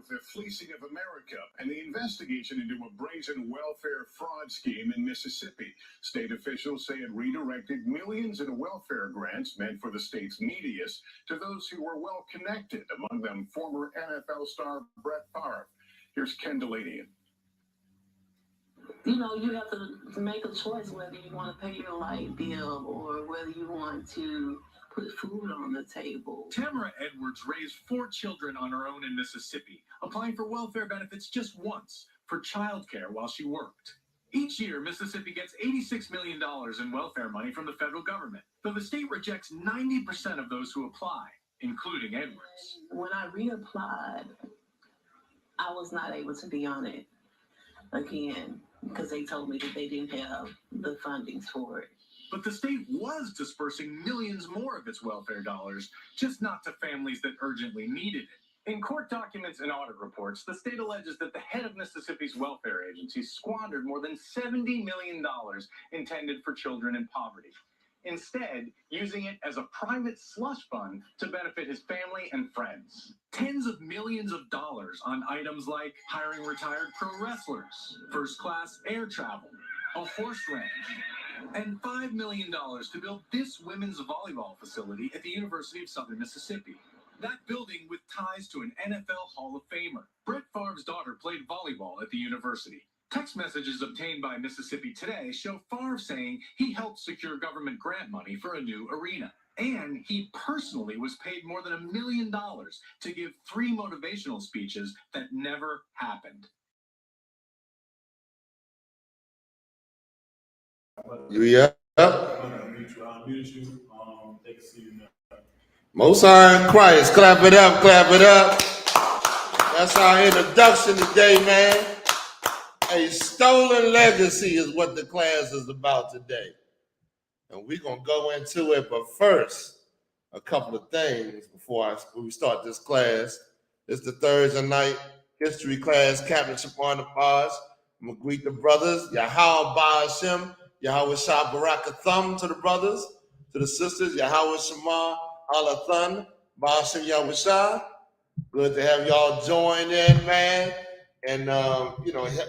the fleecing of America and the investigation into a brazen welfare fraud scheme in Mississippi. State officials say it redirected millions in welfare grants meant for the state's neediest to those who were well connected, among them former NFL star Brett Favre. Here's Ken Delanian. You know, you have to make a choice whether you want to pay your light bill or whether you want to put food on the table. Tamara Edwards raised 4 children on her own in Mississippi, applying for welfare benefits just once for childcare while she worked. Each year, Mississippi gets $86 million in welfare money from the federal government, though the state rejects 90% of those who apply, including Edwards. When I reapplied, I was not able to be on it again because they told me that they didn't have the fundings for it. But the state was dispersing millions more of its welfare dollars, just not to families that urgently needed it. In court documents and audit reports, the state alleges that the head of Mississippi's welfare agency squandered more than $70 million intended for children in poverty, instead using it as a private slush fund to benefit his family and friends. Tens of millions of dollars on items like hiring retired pro wrestlers, first-class air travel, a horse ranch, and $5 million to build this women's volleyball facility at the University of Southern Mississippi. That building with ties to an NFL Hall of Famer. Brett Favre's daughter played volleyball at the university. Text messages obtained by Mississippi Today show Favre saying he helped secure government grant money for a new arena. And he personally was paid more than $1 million to give 3 motivational speeches that never happened. You up? Most High in Christ. Clap it up, clap it up. That's our introduction today, man. A stolen legacy is what the class is about today. And we're going to go into it, but first, a couple of things before we start this class. It's the Thursday night history class, Captainship on the Pause. I'm going to greet the brothers. Yahweh Ba'ashem, Yahweh Shah Barakathum to the brothers, to the sisters, Yahweh Shema Alathan, Ba'ashem Yahweh Shah. Good to have y'all join in, man, and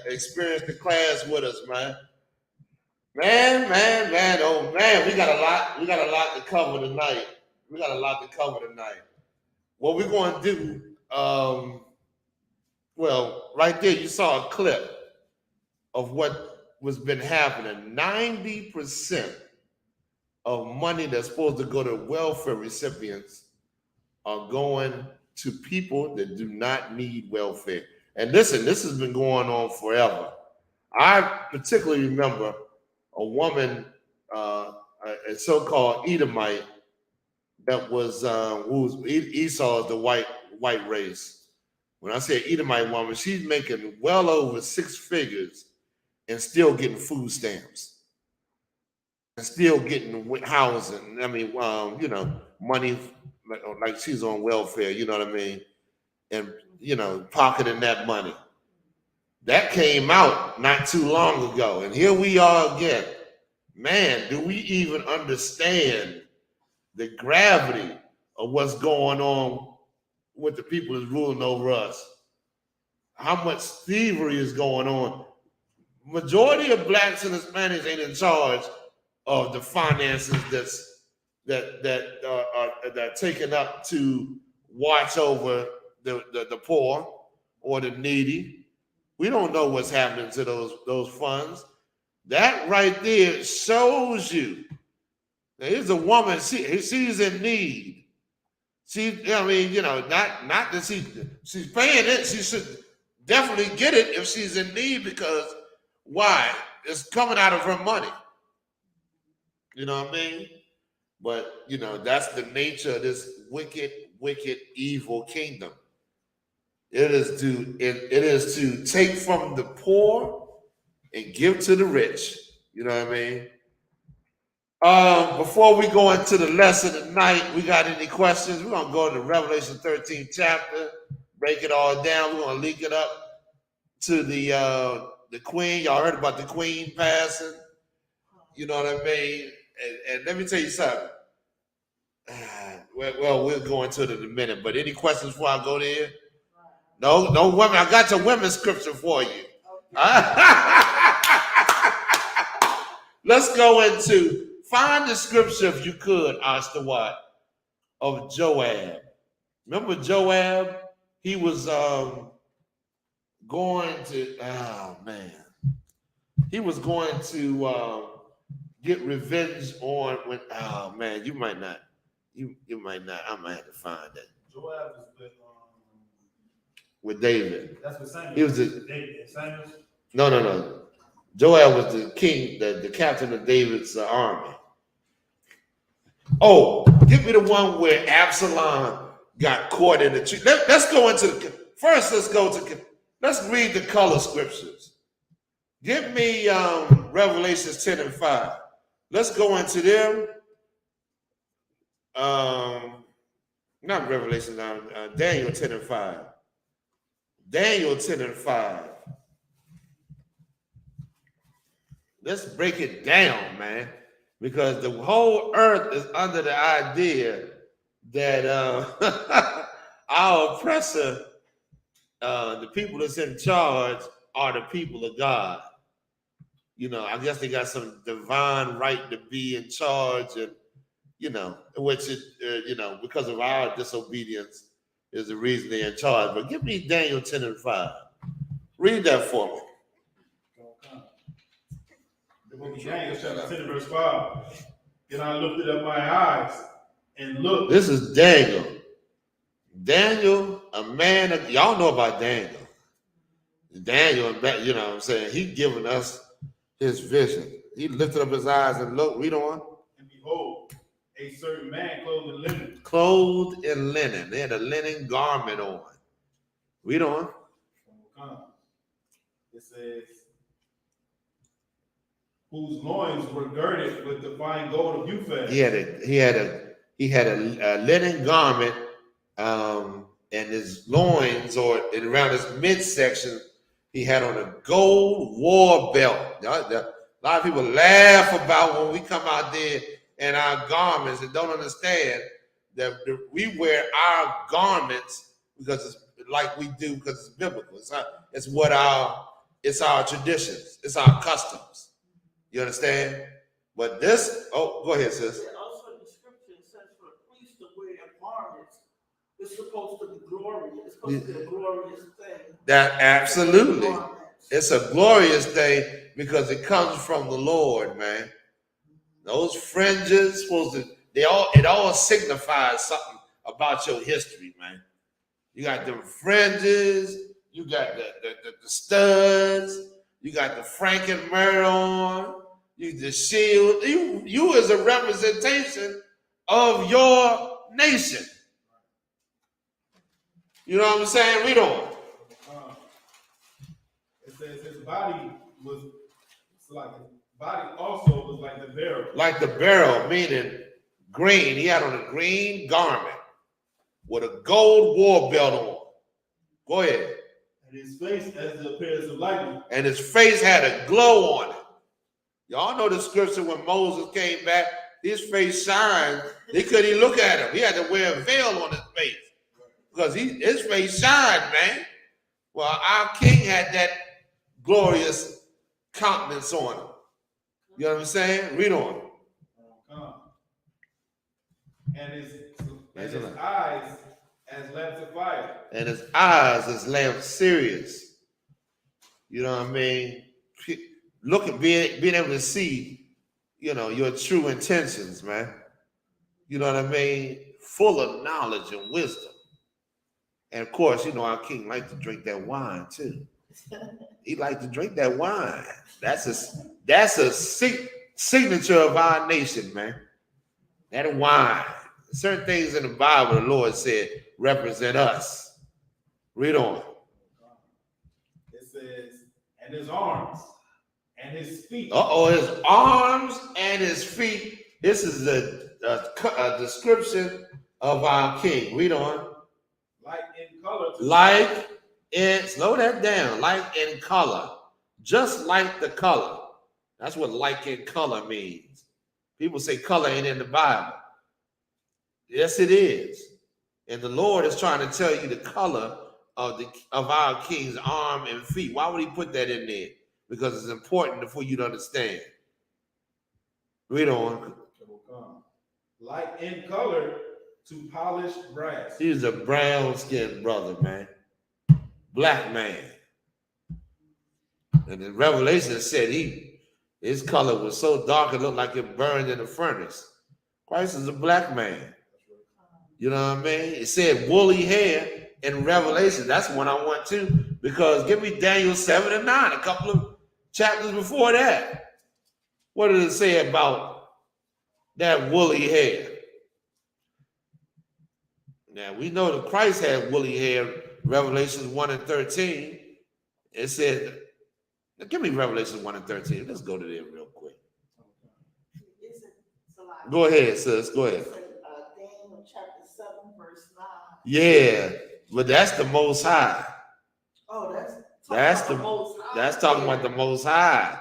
experience the class with us, man. Man, oh man, we got a lot to cover tonight. What we're going to do, well, right there, you saw a clip of what was been happening. 90% of money that's supposed to go to welfare recipients are going to people that do not need welfare. And listen, this has been going on forever. I particularly remember a woman, a so-called Edomite, that was Esau is the white race. When I say Edomite woman, she's making well over 6 figures and still getting food stamps and still getting housing. I mean, money like she's on welfare. You know what I mean? And pocketing that money. That came out not too long ago, and here we are again. Man, do we even understand the gravity of what's going on with the people that's ruling over us? How much thievery is going on? Majority of blacks and Hispanics ain't in charge of the finances that are taken up to watch over the poor or the needy. We don't know what's happening to those funds. That right there shows you. Now, here's a woman, she's in need. Not that she's paying it. She should definitely get it if she's in need, because why? It's coming out of her money. You know what I mean? But that's the nature of this wicked, evil kingdom. It is to take from the poor and give to the rich. You know what I mean? Before we go into the lesson tonight, we got any questions? We're gonna go to Revelation 13 chapter, break it all down. We're gonna link it up to the queen. Y'all heard about the queen passing. You know what I mean? And let me tell you something. Well, we'll go into it in a minute. But any questions before I go there? No, no women. I got your women's scripture for you. Let's go into, find the scripture if you could, Astawat, of Joab. Remember Joab? He was going to, oh man. He was going to get revenge on when, oh man, you might not, I might have to find that. Joab was with David. that's what Samuel. He was David. Samuel. No. Joab was the king, the captain of David's army. Oh, give me the one where Absalom got caught in the tree. Let's go into the first. Let's read the color scriptures. Give me Revelations 10 and 5. Let's go into them. Not Revelation, Daniel 10 and 5. Daniel 10 and 5. Let's break it down, man, because the whole earth is under the idea that our oppressor, the people that's in charge, are the people of God. You know, I guess they got some divine right to be in charge, and which is, because of our disobedience is the reason they're in charge. But give me Daniel 10 and 5. Read that for me. The book of Daniel, chapter 10, verse 5. Then I lifted up my eyes and looked. This is Daniel. Daniel, a man of, y'all know about Daniel. Daniel, you know what I'm saying? He given us his vision. He lifted up his eyes and looked. Read on. And behold, a certain man clothed in linen. Clothed in linen. They had a linen garment on. Read on. It says, whose loins were girded with the fine gold of Uphaz. He had a linen garment, and his loins, or around his midsection, he had on a gold war belt. A lot of people laugh about when we come out there in our garments and don't understand that we wear our garments because it's like we do, because it's biblical. It's our traditions. It's our customs. You understand? But this, go ahead, sis. Also in the scripture it says for a priest to wear garments, it's supposed to be glorious. It's supposed to be a glorious thing. That absolutely. It's a glorious thing because it comes from the Lord, man. Those fringes it all signifies something about your history, man. You got them fringes, you got the studs, you got the franken myrrh on, the shield. You is a representation of your nation. You know what I'm saying? Read on. It says his body was like the beryl. Like the beryl, meaning green. He had on a green garment with a gold war belt on. Go ahead. And his face as the appearance of lightning. And his face had a glow on it. Y'all know the scripture when Moses came back, his face shined. They couldn't even look at him. He had to wear a veil on his face because his face shined, man. Well, our king had that glorious countenance on him. You know what I'm saying? Read on. And his eyes as lamps of fire. And his eyes as lamps serious. You know what I mean? Look at being able to see, your true intentions, man. You know what I mean? Full of knowledge and wisdom. And of course, our king liked to drink that wine too. He liked to drink that wine. That's a signature of our nation, man. That wine. Certain things in the Bible, the Lord said, represent us. Read on. It says, and his arms and his feet. His arms and his feet. This is a description of our king. Read on. Like in color. Slow that down. Like in color. Just like the color. That's what like in color means. People say color ain't in the Bible. Yes, it is. And the Lord is trying to tell you the color of our king's arm and feet. Why would he put that in there? Because it's important for you to understand. Read on. Like in color to polished brass. He's a brown-skinned brother, man. Black man. And in Revelation said his color was so dark it looked like it burned in a furnace. Christ is a black man. You know what I mean? It said woolly hair in Revelation. That's one I want to, because give me Daniel 7 and 9, a couple of chapters before that. What did it say about that woolly hair? Now, we know that Christ had woolly hair, Revelation 1 and 13. It said, give me Revelation 1 and 13. Let's go to there real quick. Go ahead, sis. Go ahead. Daniel chapter 7, verse 9. Yeah, but that's the Most High. Oh, That's talking about the Most High.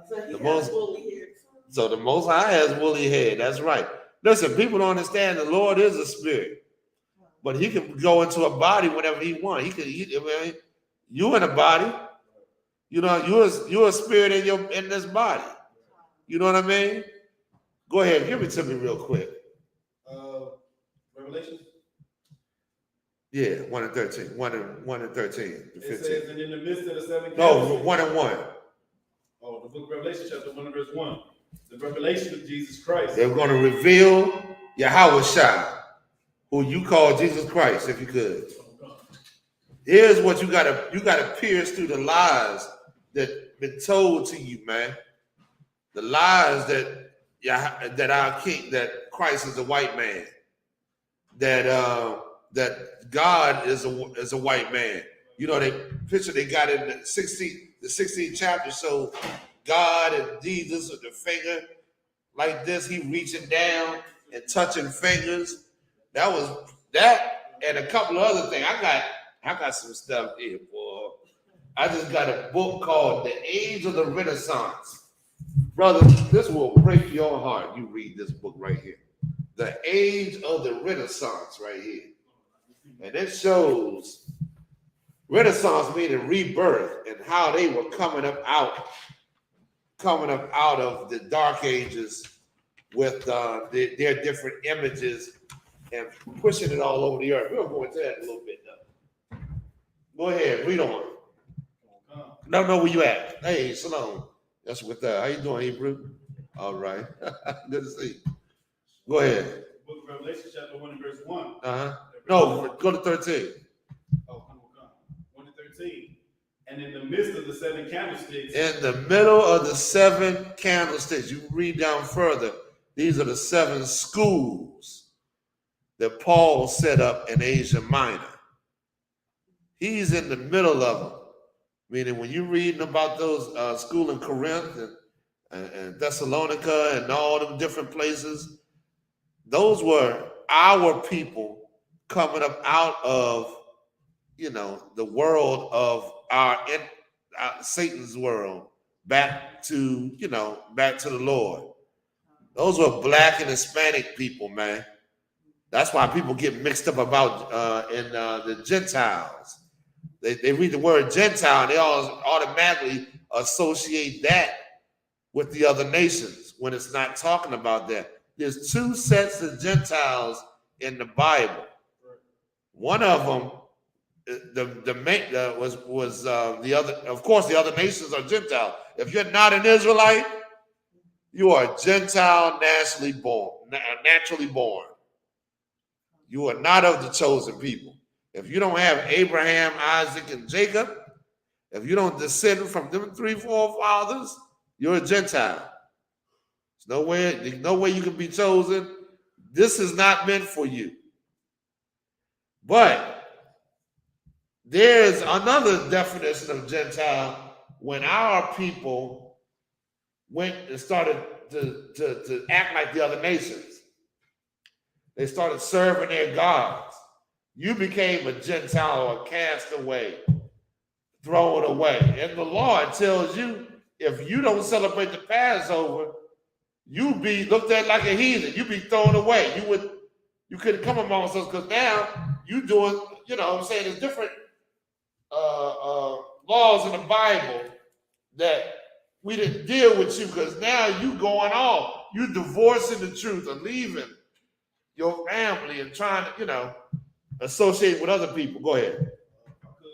So he The has most- woolly hair too. So the Most High has woolly hair. That's right. Listen, people don't understand the Lord is a spirit, but he can go into a body whenever he wants. You in a body. You know, you're a spirit in this body. You know what I mean? Go ahead, give it to me real quick. Revelation. Yeah, 1 and 13. 1 and 13. It says, and in the midst of the seven No, candlesticks. 1 and 1. Oh, the book of Revelation, chapter 1 and verse 1. The revelation of Jesus Christ. They're going to reveal Yahweh, who you call Jesus Christ, if you could. Here's what you gotta pierce through the lies that been told to you, man. The lies that our king, that Christ is a white man, that God is a white man. You know, they picture they got in the 16th chapter. So God and Jesus with the finger like this, he reaching down and touching fingers. That was that, and a couple of other things. I got some stuff here, boy. I just got a book called The Age of the Renaissance. Brother, this will break your heart. You read this book right here. The Age of the Renaissance right here. And it shows Renaissance meaning rebirth and how they were coming up out of the Dark Ages with their different images and pushing it all over the earth. We'll go into that a little bit though. Go ahead, read on. Don't know where you at. Hey, Shalom. That's what how you doing, Hebrew? All right. Good to see you. Go ahead. Book of Revelation, chapter 1 and verse 1. No, go to 13. Oh, 1 to 13. And in the midst of the seven candlesticks. In the middle of the seven candlesticks, you read down further. These are the seven schools that Paul set up in Asia Minor. He's in the middle of them. Meaning when you're reading about those schools in Corinth and Thessalonica and all them different places, those were our people coming up out of, the world of Satan's world back to the Lord. Those were black and Hispanic people, man. That's why people get mixed up about the Gentiles. They read the word Gentile and they all automatically associate that with the other nations when it's not talking about that. There's two sets of Gentiles in the Bible. One of them, was the other. Of course, the other nations are Gentile. If you're not an Israelite, you are Gentile naturally born. You are not of the chosen people. If you don't have Abraham, Isaac, and Jacob, if you don't descend from them 3 forefathers, you're a Gentile. There's no way you can be chosen. This is not meant for you. But there's another definition of Gentile when our people went and started to act like the other nations. They started serving their gods. You became a Gentile or a castaway, thrown away. And the Lord tells you, if you don't celebrate the Passover, you be looked at like a heathen. You be thrown away. You couldn't come amongst us because now you doing, what I'm saying, it's different laws in the Bible that we didn't deal with you because now you going off. You divorcing the truth and leaving your family and trying to, associate with other people. Go ahead. Because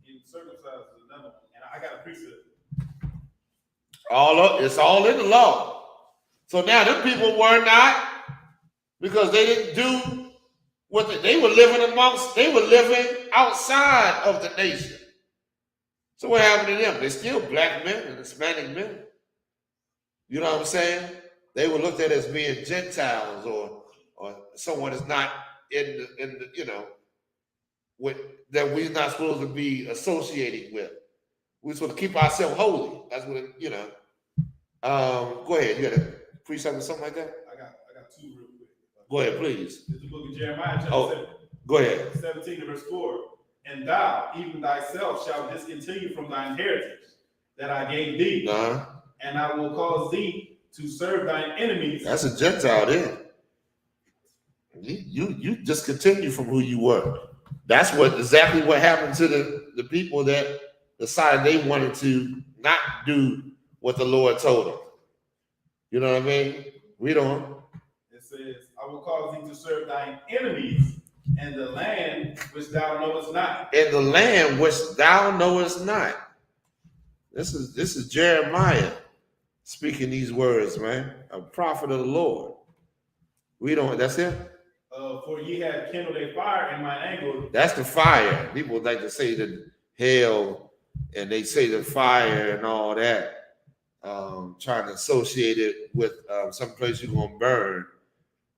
getting circumcised is another one, and I got a precept. It's all in the law. So now them people were not, because they didn't do what they were living outside of the nation. So what happened to them? They're still black men and Hispanic men. You know what I'm saying? They were looked at as being Gentiles or someone that's not in the that we're not supposed to be associating with. We're supposed to keep ourselves holy. That's what go ahead. You got a precept or something like that? I got two real quick. Go ahead, please. It's the book of Jeremiah, chapter 7. Go ahead. 17 verse 4. And thou, even thyself, shalt discontinue from thine heritage that I gave thee, and I will cause thee to serve thine enemies. That's a Gentile then. You discontinue from who you were. That's exactly what happened to the people that decided they wanted to not do what the Lord told them. You know what I mean? Read on. It says, I will cause thee to serve thine enemies in the land which thou knowest not. In the land which thou knowest not. This is Jeremiah speaking these words, man. A prophet of the Lord. That's it? For ye have kindled a fire in mine anger. That's the fire. People like to say the hell, and they say the fire and all that. Trying to associate it with some place you're gonna burn.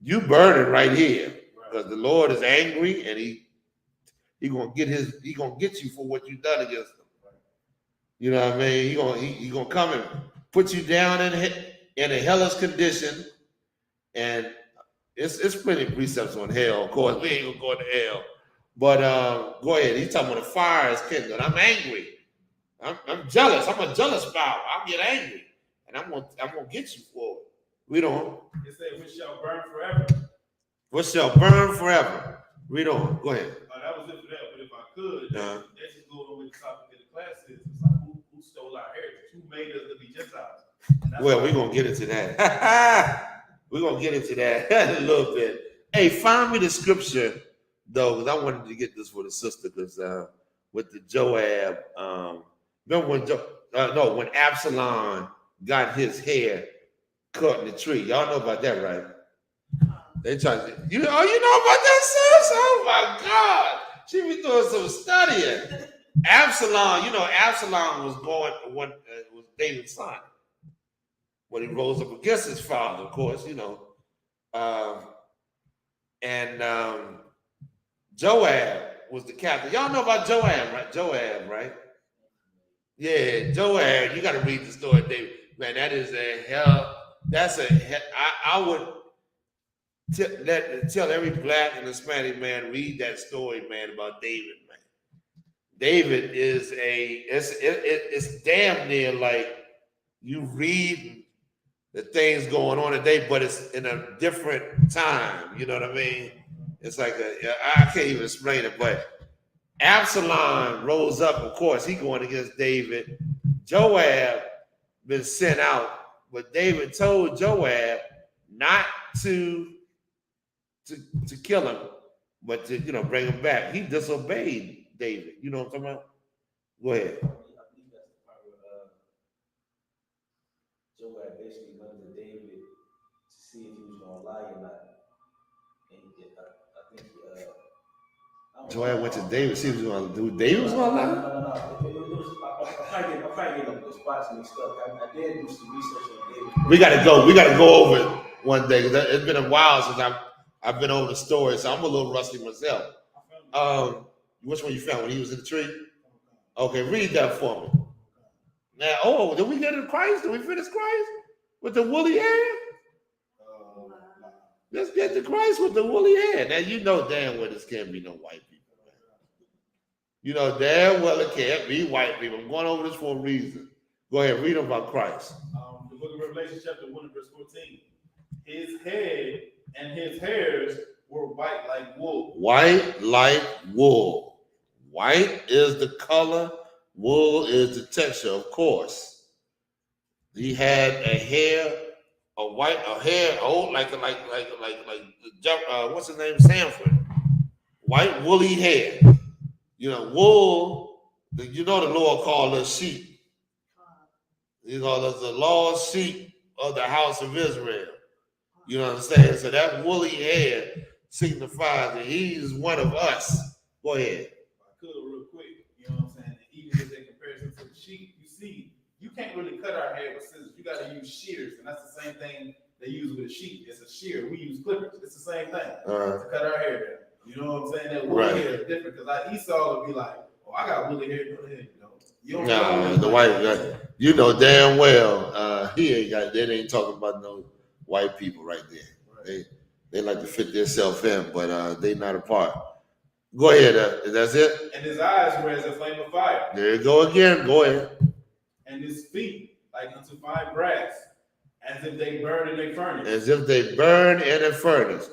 You burn it right here, because the Lord is angry and he gonna get you for what you've done against him. You know what I mean? He gonna come and put you down in a hellish condition, and it's plenty of precepts on hell. Of course, we ain't gonna go to hell, but go ahead. He's talking about the fire is kindled. I'm angry. I'm jealous. I'm a jealous spouse. I'll get angry, and I'm gonna get you for it. Read on. It said, "Which shall burn forever." What shall burn forever? Read on. Go ahead. That was it for that. But if I could, let's just go on with the topic of the class is. It's like who stole our heritage? Who made us to be Gentiles? Well, we're gonna get into that. We're gonna get into that in a little bit. Hey, find me the scripture though, because I wanted to get this for the sister, because with the Joab, remember when Absalom got his hair cut in the tree? Y'all know about that, right? They tried to, you know about that, sis? Oh my God, she be doing some studying. Absalom, Absalom was was David's son when he rose up against his father, of course, and Joab was the captain. Y'all know about Joab, right? Right? Yeah, Joab. You got to read the story, David. Man, that is a hell. I would tell every black and Hispanic man, read that story, man, about David, man. David is it's damn near like you read the things going on today, but it's in a different time. You know what I mean? It's like I can't even explain it, but Absalom rose up. Of course, he going against David. Joab been sent out, but David told Joab not to kill him, but to bring him back. He disobeyed David. You know what I'm talking about? Go ahead. I believe that's the part where Joab basically went to David to see if he was going to lie or not. And I think Joab went to David to see if he was going to do. David was going to lie? No. I'm trying to get the spots mixed up. I did do some research on David. We got to go over it one day, because it's been a while since I've been over the story, so I'm a little rusty myself. Which one you found, when he was in the tree? Okay, read that for me. Now, did we get to Christ? Did we finish Christ with the woolly hair? Let's get to Christ with the woolly hair. Now, you know damn well this can't be no white people, man. You know damn well it can't be white people. I'm going over this for a reason. Go ahead, read about Christ. The book of Revelation, chapter 1, verse 14. His head and his hairs were white like wool. White like wool. White is the color, wool is the texture, of course. He had a hair, what's his name, Sanford. White woolly hair. You know, wool, you know the Lord called us sheep. You know, there's the lost sheep of the house of Israel. You understand? So that woolly hair signifies that he's one of us. Go ahead. I could real quick, you know what I'm saying? And even with that comparison to the sheep, you see, you can't really cut our hair with scissors. You got to use shears, and that's the same thing they use with a sheep. It's a shear. We use clippers. It's the same thing to cut our hair down. You know what I'm saying? That woolly hair is different because like Esau would be like, "Oh, I got woolly hair." Go ahead, you don't know the white guy, you know damn well he ain't got. They ain't talking about no white people right there. Right. They like to fit themselves in, but they not a part. Go ahead. That's it. And his eyes were as a flame of fire. There you go again. Go ahead. And his feet like unto fine brass, as if they burn in a furnace. As if they burn in a furnace.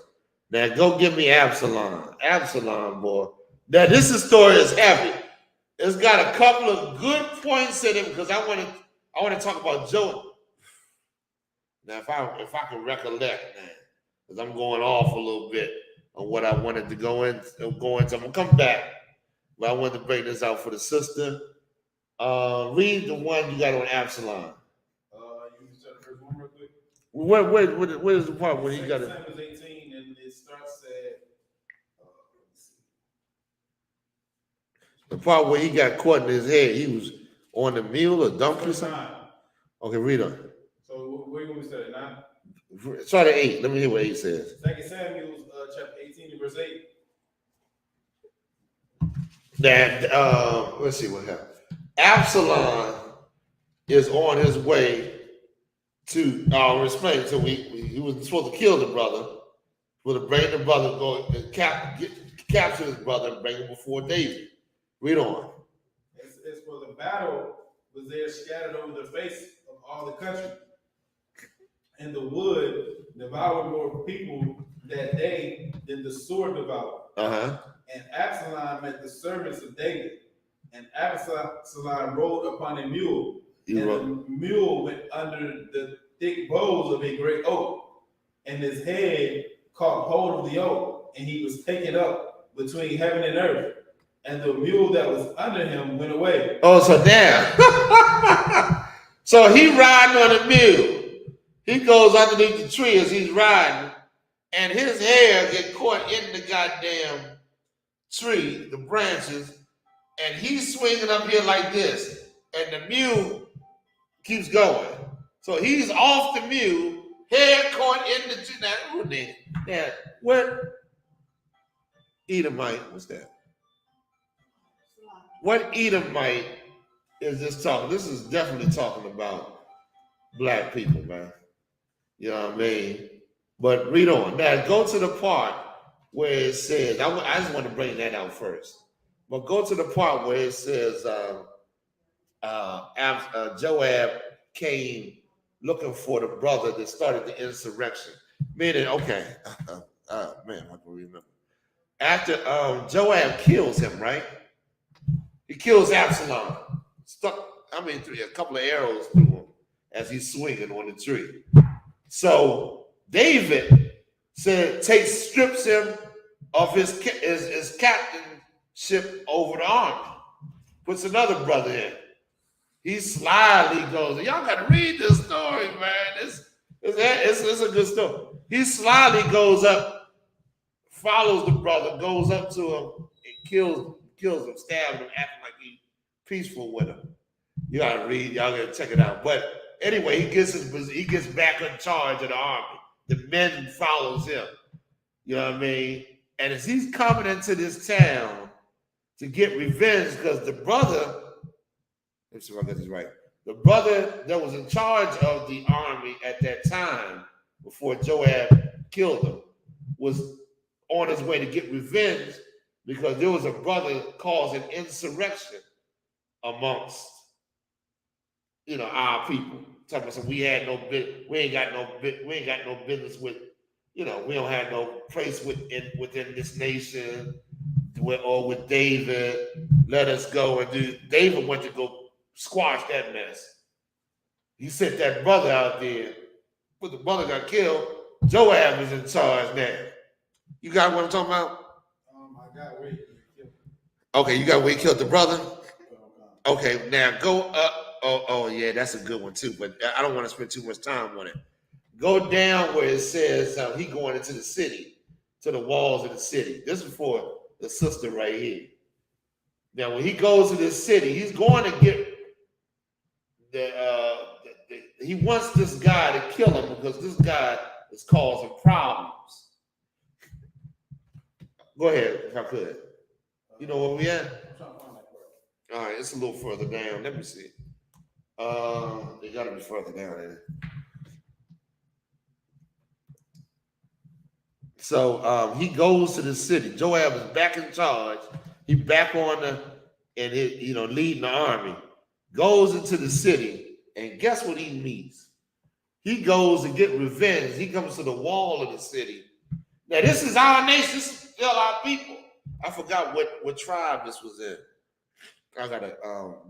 Now go give me Absalom. Absalom, boy. Now this story is heavy. It's got a couple of good points in it because I want to talk about Joab. Now if I can recollect now, because I'm going off a little bit on what I wanted to go into. I'm gonna come back, but I wanted to break this out for the sister. Read the one you got on Absalom. You can start the first one real quick. What is the part when he got it? Samuel 18, and it starts at. The part where he got caught in his head, he was on the mule or donkey or something. Okay, read on. So where you want me to start at 9? Start at 8. Let me hear what 8 says. 2 Samuel chapter 18 and verse 8. That let's see what happened. Absalom is on his way to explain. So he was supposed to kill the brother, supposed to bring the brother, go and capture his brother and bring him before David. Read on. As for the battle was there scattered over the face of all the country, and the wood devoured more people that day than the sword devoured. And Absalom met the servants of David, and Absalom rode upon a mule, the mule went under the thick boughs of a great oak, and his head caught hold of the oak, and he was taken up between heaven and earth, and the mule that was under him went away. Oh, so damn. So he riding on a mule. He goes underneath the tree as he's riding, and his hair get caught in the goddamn tree, the branches, and he's swinging up here like this, and the mule keeps going. So he's off the mule, hair caught in the tree. Now, what Edomite? What's that? What Edomite is this talking? This is definitely talking about black people, man. You know what I mean? But read on. Now, go to the part where it says, I just want to bring that out first. But go to the part where it says Joab came looking for the brother that started the insurrection. Meaning, okay, man, I can remember. After Joab kills him, right? He kills Absalom. A couple of arrows through him as he's swinging on the tree. So David strips him of his captainship over the army. Puts another brother in. He slyly goes. Y'all got to read this story, man. It's a good story. He slyly goes up, follows the brother, goes up to him, and kills him, stabs him, acting like he's peaceful with him. You gotta read, y'all gotta check it out. But anyway, he gets back in charge of the army. The men follows him. You know what I mean? And as he's coming into this town to get revenge, because the brother, let's see if I get this right. The brother that was in charge of the army at that time, before Joab killed him, was on his way to get revenge because there was a brother causing insurrection amongst, our people. Talking about we ain't got no business with, we don't have no place within this nation. with David, let us go and do. David went to go squash that mess. He sent that brother out there, but the brother got killed. Joab is in charge now. You got what I'm talking about? I got where he killed. Okay, you got where he killed the brother? Okay, now go up. Oh yeah, that's a good one too, but I don't want to spend too much time on it. Go down where it says he going into the city, to the walls of the city. This is for the sister right here. Now, when he goes to this city, he's going to get he wants this guy to kill him because this guy is causing problems. Go ahead, if I could. You know where we at? I'm trying to find that part. All right, it's a little further down. Let me see. They got to be further down there. So he goes to the city. Joab is back in charge. He back on leading the army. Goes into the city, and guess what he meets? He goes to get revenge. He comes to the wall of the city. Now, this is our nation. This is still our people. I forgot what tribe this was in. I gotta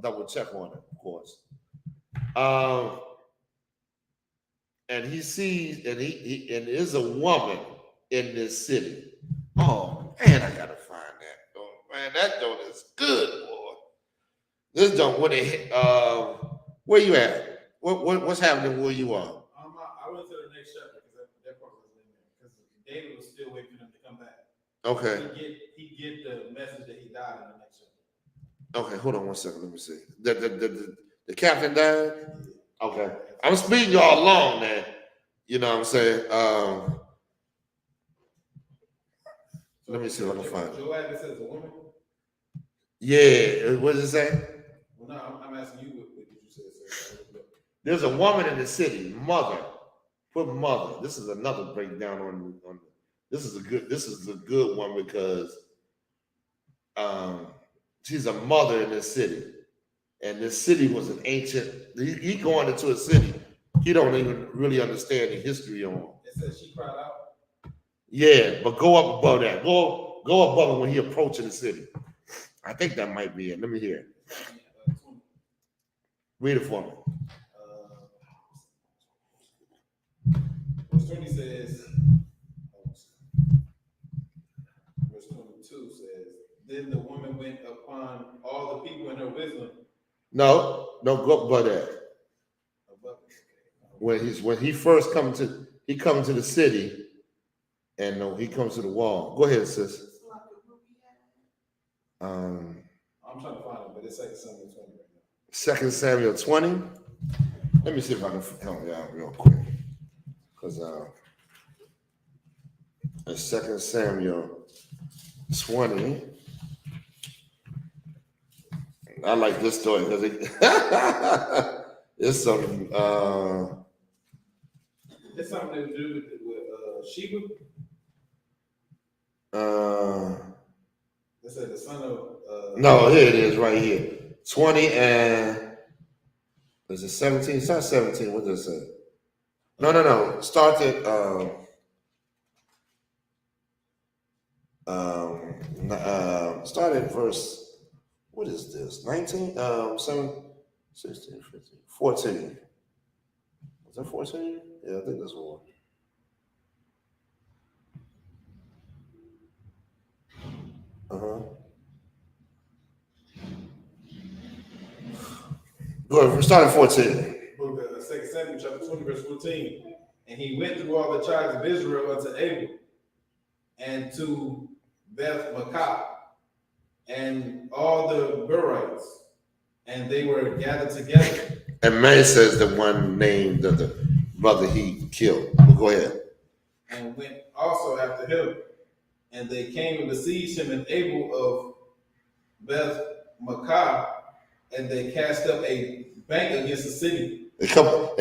double check on it, of course. And he sees, and and there's a woman in this city. Oh man, I gotta find that. Oh, man, that joint is good, boy. This joint, where you at? What's happening where you are? I went to the next chapter because that part wasn't in there. Because David was still waiting for them to come back. Okay. He get the message that he died in the next chapter. Okay, hold on one second. Let me see. The captain died? Okay. I'm speeding y'all along now. You know what I'm saying? Let me see if I can find it. Joab says a woman? Yeah, what does it say? Well, no, I'm asking you what did you say? There's a woman in the city, mother. Put mother. This is another breakdown on this is a good one because she's a mother in this city. And this city was an ancient, he going into a city, he don't even really understand the history on. It says she cried out. Yeah, but go up above that. Go above it when he approaching the city. I think that might be it. Let me hear it. 20. Read it for me. Verse 20 says, verse 22 says, then the woman went upon all the people in her wisdom. No, go above that. When he first comes to the city, and he comes to the wall. Go ahead, sis. I'm trying to find it, but it's 2 Samuel 20 right now. 2 Samuel 20. Let me see if I can help you out real quick. Because it's 2 Samuel 20. I like this story because it's some. It's something to do with Sheba. It said the son of. No, here it is, right here. 20 and is it 17? It's not 17. What does it say? No. Start at start at verse. What is this? 19? 7, 16, 15, 14. Was that 14? Yeah, I think that's one. Go ahead, start at 14. Book of 2 Samuel chapter 20, verse 14. And he went through all the tribes of Israel unto Abel and to Beth-Makkah and all the Berites, and they were gathered together. And man says the one named the brother he killed. Well, go ahead. And went also after him, and they came and besieged him in Abel of Beth-Makkah, and they cast up a bank against the city. They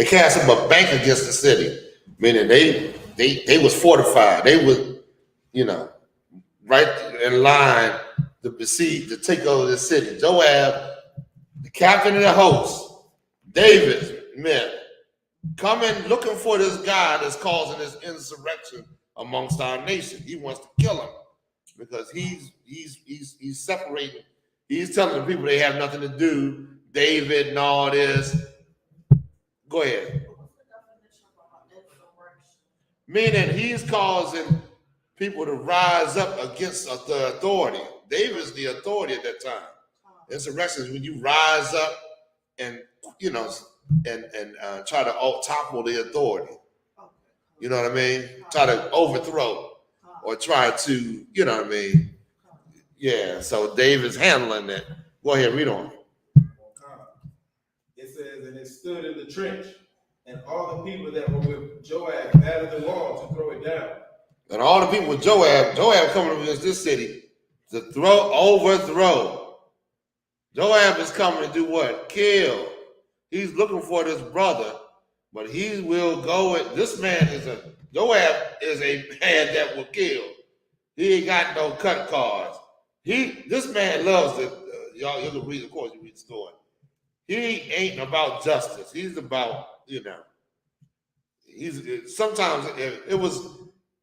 cast up a bank against the city, meaning they was fortified. They was, right in line to besiege, to take over the city. Joab, the captain of the host, David's men, coming looking for this guy that's causing this insurrection amongst our nation. He wants to kill him. because he's separating. He's telling the people they have nothing to do. David and all this. Go ahead. What's the definition of insurrection? Meaning he's causing people to rise up against the authority. David's the authority at that time. Insurrection is when you rise up and try to topple the authority. You know what I mean? Try to overthrow or try to, you know what I mean? Yeah, so David's handling that. Go ahead, read on. It says, and it stood in the trench, and all the people that were with Joab battered the wall to throw it down. And all the people with Joab coming up against this city to overthrow. Joab is coming to do what? Kill. He's looking for this brother, but he will go. Joab is a man that will kill. He ain't got no cut cards. This man loves it. Y'all, you can read, of course, you read the story. He ain't about justice. He's about, sometimes it was,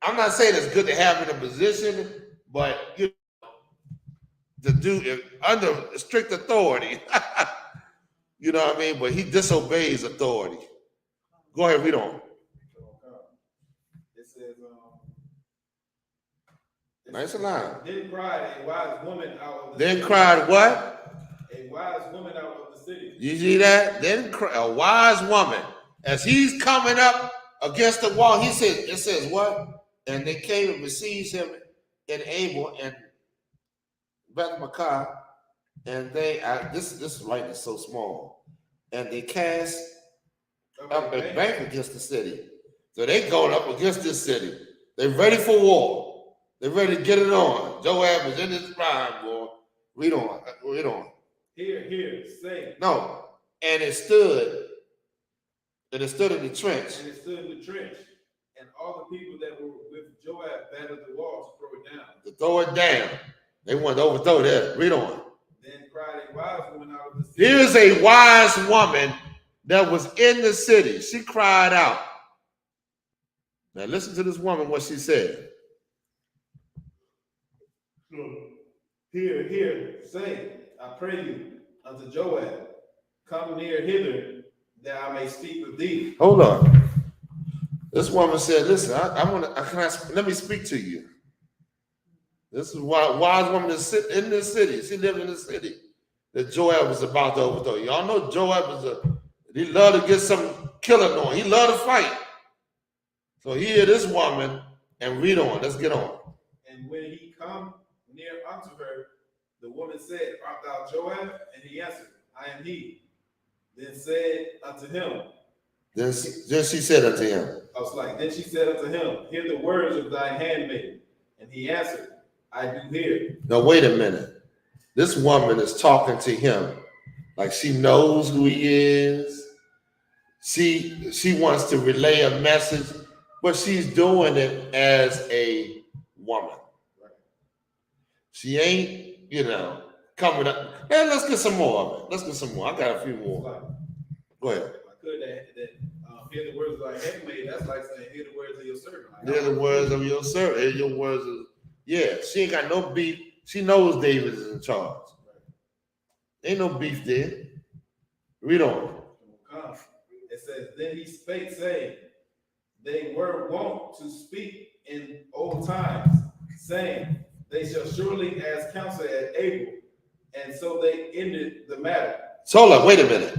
I'm not saying it's good to have him in a position, but to do it under strict authority. You know what I mean? But he disobeys authority. Go ahead, read on. It says, Nice and loud. Then cried a wise woman out of the Then city. cried what? A wise woman out of the city. You see that? Then a wise woman. As he's coming up against the wall, it says what? And they came and besieged him in Abel and Beth-Makkah, and this writing is so small, and they cast up a bank against the city. So they going up against this city. They're ready for war. They're ready to get it on. Joab is in his prime, boy. Read on. Read on. Here, say. No. And it stood in the trench. And it stood in the trench. And all the people that were with Joab battered the wall to throw it down. To throw it down. They wanted to overthrow that. Read on. Then cried a wise woman out of the city. Here's a wise woman that was in the city. She cried out. Now listen to this woman, what she said. Here, say, I pray you, unto Joab, come near hither, that I may speak with thee. Hold on. This woman said, listen, let me speak to you. This is why a wise woman is in this city. She lived in the city that Joab was about to overthrow. Y'all know Joab he loved to get some killing on. He loved to fight. So hear this woman and read on. Let's get on. And when he come near unto her, the woman said, art thou Joab? And he answered, I am he. Then said unto him. Then she said unto him. Then she said unto him, hear the words of thy handmaid. And he answered, I do hear. Now wait a minute. This woman is talking to him like she knows who he is. She wants to relay a message, but she's doing it as a woman. She ain't, coming up. Man, let's get some more of it. Let's get some more. I got a few more. Go ahead. Hear the words of thy handmaid. That's like saying, hear the words of your servant. Hear the words of your servant. Hear your words of, she ain't got no beef. She knows David is in charge. Ain't no beef there. Read on. It says, then he spake, saying, they were wont to speak in old times, saying, they shall surely ask counsel at Abel. And so they ended the matter. So look, wait a minute.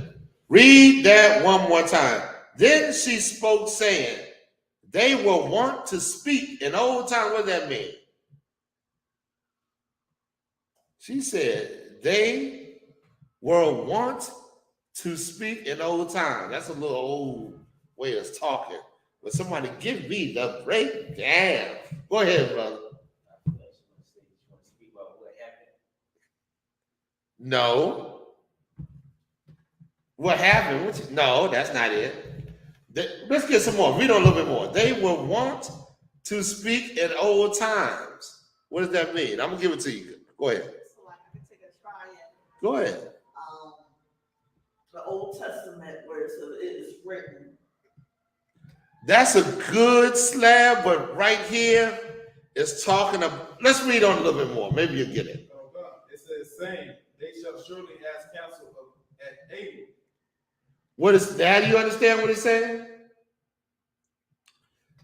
Read that one more time. Then she spoke, saying, they were wont to speak in old time. What does that mean? She said, they were wont to speak in old time. That's a little old way of talking. But somebody give me the breakdown. Go ahead, brother. No. What happened? No, that's not it. Let's get some more. Read on a little bit more. They were wont to speak in old times. What does that mean? I'm going to give it to you. Go ahead. So I can take a try at Go ahead. the Old Testament where it says it is written. That's a good slab, but right here It's talking about, let's read on a little bit more. Maybe you'll get it. Oh, God. It says, saying, they shall surely ask counsel at Abel. What is that? Do you understand what he's saying?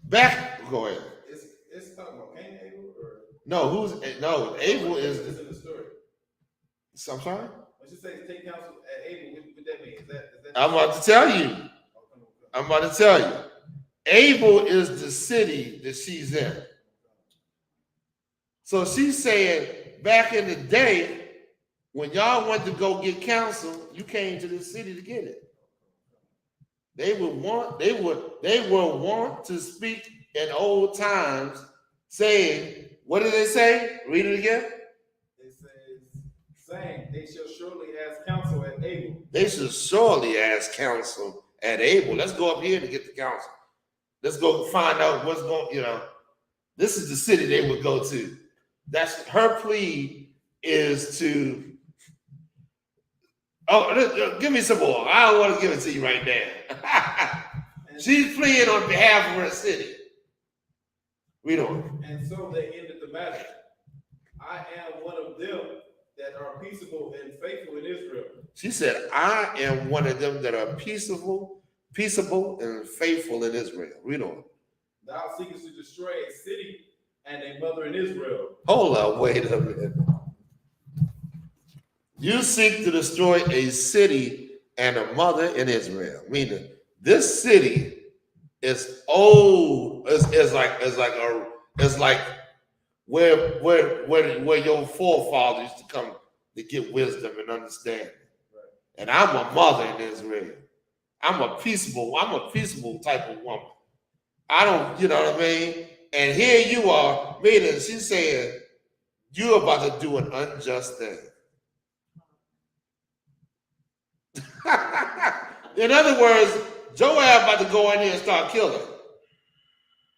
Go ahead. It's talking about Cain and Abel, or No, Abel is in the story. I'm sorry? When she says take counsel at Abel, what that mean? Is that I'm about to tell you. I'm about to tell you. Abel is the city that she's in. So she's saying back in the day, when y'all went to go get counsel, you came to this city to get it. They were wont to speak in old times, saying, what did they say? Read it again. It says, saying, they shall surely ask counsel at Abel. They should surely ask counsel at Abel. Let's go up here to get the counsel. Let's go find out what's going, this is the city they would go to. That's her plea is to, give me some more. I don't want to give it to you right now. She's pleading on behalf of her city. Read on. And so they ended the matter. I am one of them that are peaceable and faithful in Israel. She said, I am one of them that are peaceable and faithful in Israel. Read on. Thou seekest to destroy a city and a mother in Israel. Hold on, wait a minute. You seek to destroy a city and a mother in Israel. Meaning, this city is old. It's like where your forefathers used to come to get wisdom and understanding. Right. And I'm a mother in Israel. I'm a peaceable type of woman. I don't, you know what I mean? And here you are, meaning she's saying, you're about to do an unjust thing. In other words, Joab about to go in here and start killing.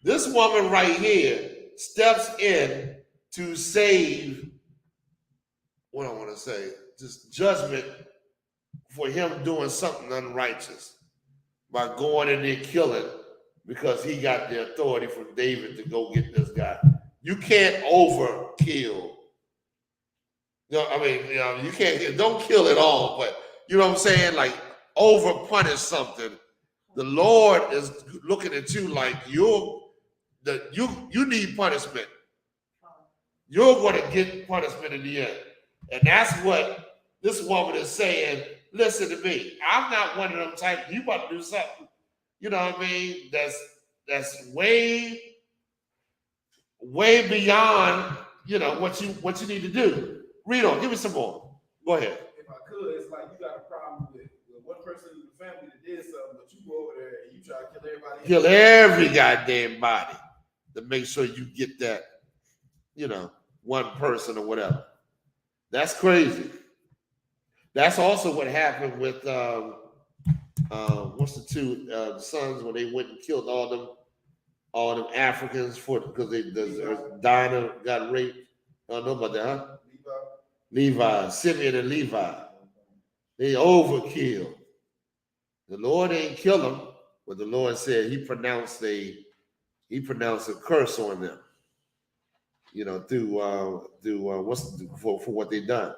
This woman right here steps in to save, what I want to say, just judgment for him doing something unrighteous by going in there killing because he got the authority from David to go get this guy. You can't overkill. You can't, don't kill it all, but you know what I'm saying? Like over punish something. The Lord is looking at you like you need punishment. You're going to get punishment in the end. And that's what this woman is saying. Listen to me. I'm not one of them type. You about to do something. You know what I mean? That's way beyond, what you need to do. Read on. Give me some more. Go ahead. If I could, it's like you got a problem with one person in the family that did something, but you go over there and you try to kill everybody. Kill every goddamn body to make sure you get that, one person or whatever. That's crazy. That's also what happened with what's the two sons when they went and killed all them Africans because Dinah got raped. I don't know about that, huh? Levi, Simeon and Levi. They overkill. The Lord ain't kill them, but the Lord said he pronounced a curse on them. For what they done.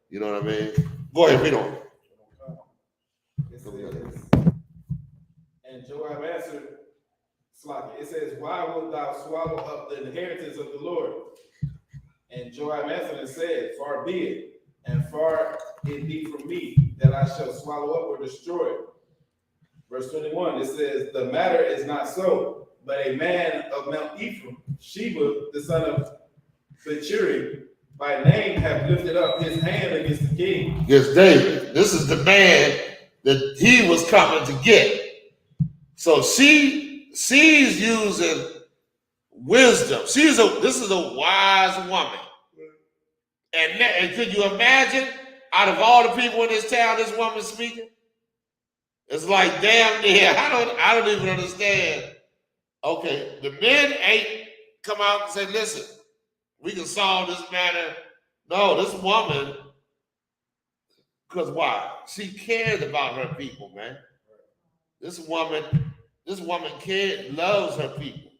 You know what I mean? Go ahead, read on. It says, and Joab answered, it says, why wilt thou swallow up the inheritance of the Lord? And Joab answered and said, far be it, and far it be from me that I shall swallow up or destroy it. Verse 21, it says, the matter is not so, but a man of Mount Ephraim, Sheba, the son of Bechuri, by name, have lifted up his hand against the king. Yes, David. This is the man that he was coming to get. So she's using wisdom. This is a wise woman. And could you imagine, out of all the people in this town, this woman speaking? It's like damn near. I don't even understand. Okay, the men ain't come out and say, listen, we can solve this matter. No, this woman, because why? She cares about her people, man. This woman loves her people.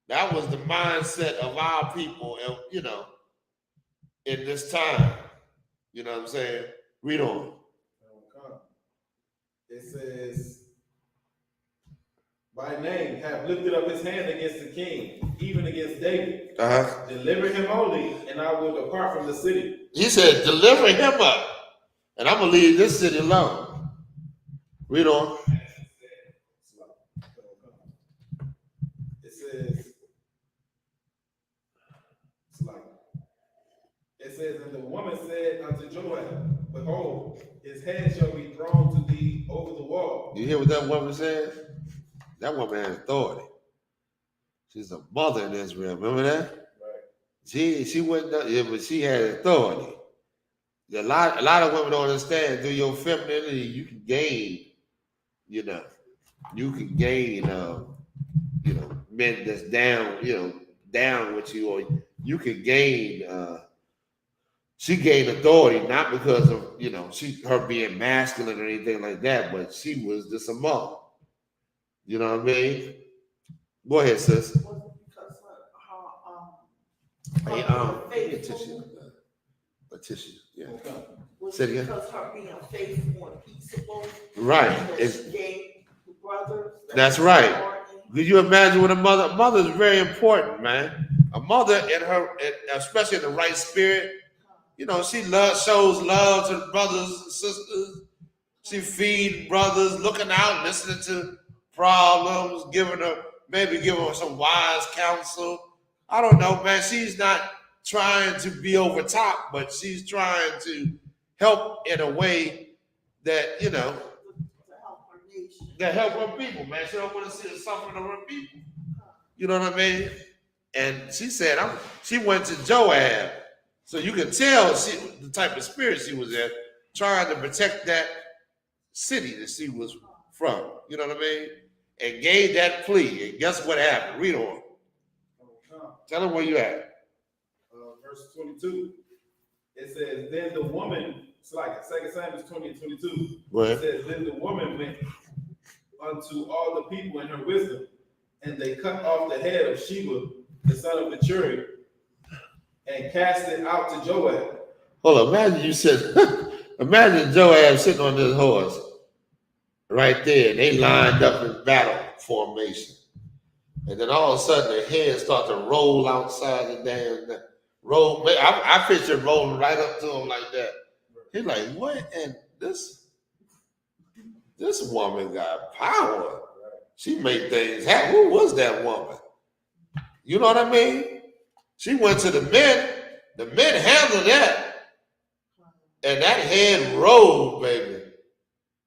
That was the mindset of our people, and in this time. You know what I'm saying? Read on. It says, by name, have lifted up his hand against the king, even against David. Deliver him only, and I will depart from the city. He said, deliver him up, and I'm going to leave this city alone. Read on. It says, and the woman said unto Joab, behold, his head shall be thrown to thee over the wall. You hear what that woman said? That woman had authority. She's a mother in Israel. Remember that? Right. She wouldn't, but she had authority. A lot of women don't understand. Through your femininity, you can gain, men that's down, down with you, or you can gain. She gained authority not because of her being masculine or anything like that, but she was just a mother. You know what I mean? Go ahead, sis. Hey, a tissue. A tissue, yeah. Was Say it it again? because her being faithful and peaceable? Right. She gave the brothers. That's right. Could you imagine what a mother? A mother is very important, man. A mother especially in the right spirit, she shows love to the brothers and sisters. She feeds brothers, looking out, listening to problems, giving them some wise counsel. I don't know, man. She's not trying to be over top, but she's trying to help in a way that, that help her people, man. She don't want to see the suffering of her people. You know what I mean? And she said, she went to Joab. So you can tell the type of spirit she was in, trying to protect that city that she was from. You know what I mean? And gave that plea. And guess what happened? Read on. Tell them where you at. Verse 22. It says, then the woman, it's like 2 Samuel 20 and 22. It says, then the woman went unto all the people in her wisdom, and they cut off the head of Sheba, the son of Bechuri, and cast it out to Joab. Hold on, imagine Joab sitting on this horse right there. They lined up in battle formation. And then all of a sudden their heads start to roll outside the damn roll. I picture rolling right up to him like that. He's like, what? And this woman got power. She made things happen. Who was that woman? You know what I mean? She went to the men. The men handled that. And that head rolled, baby.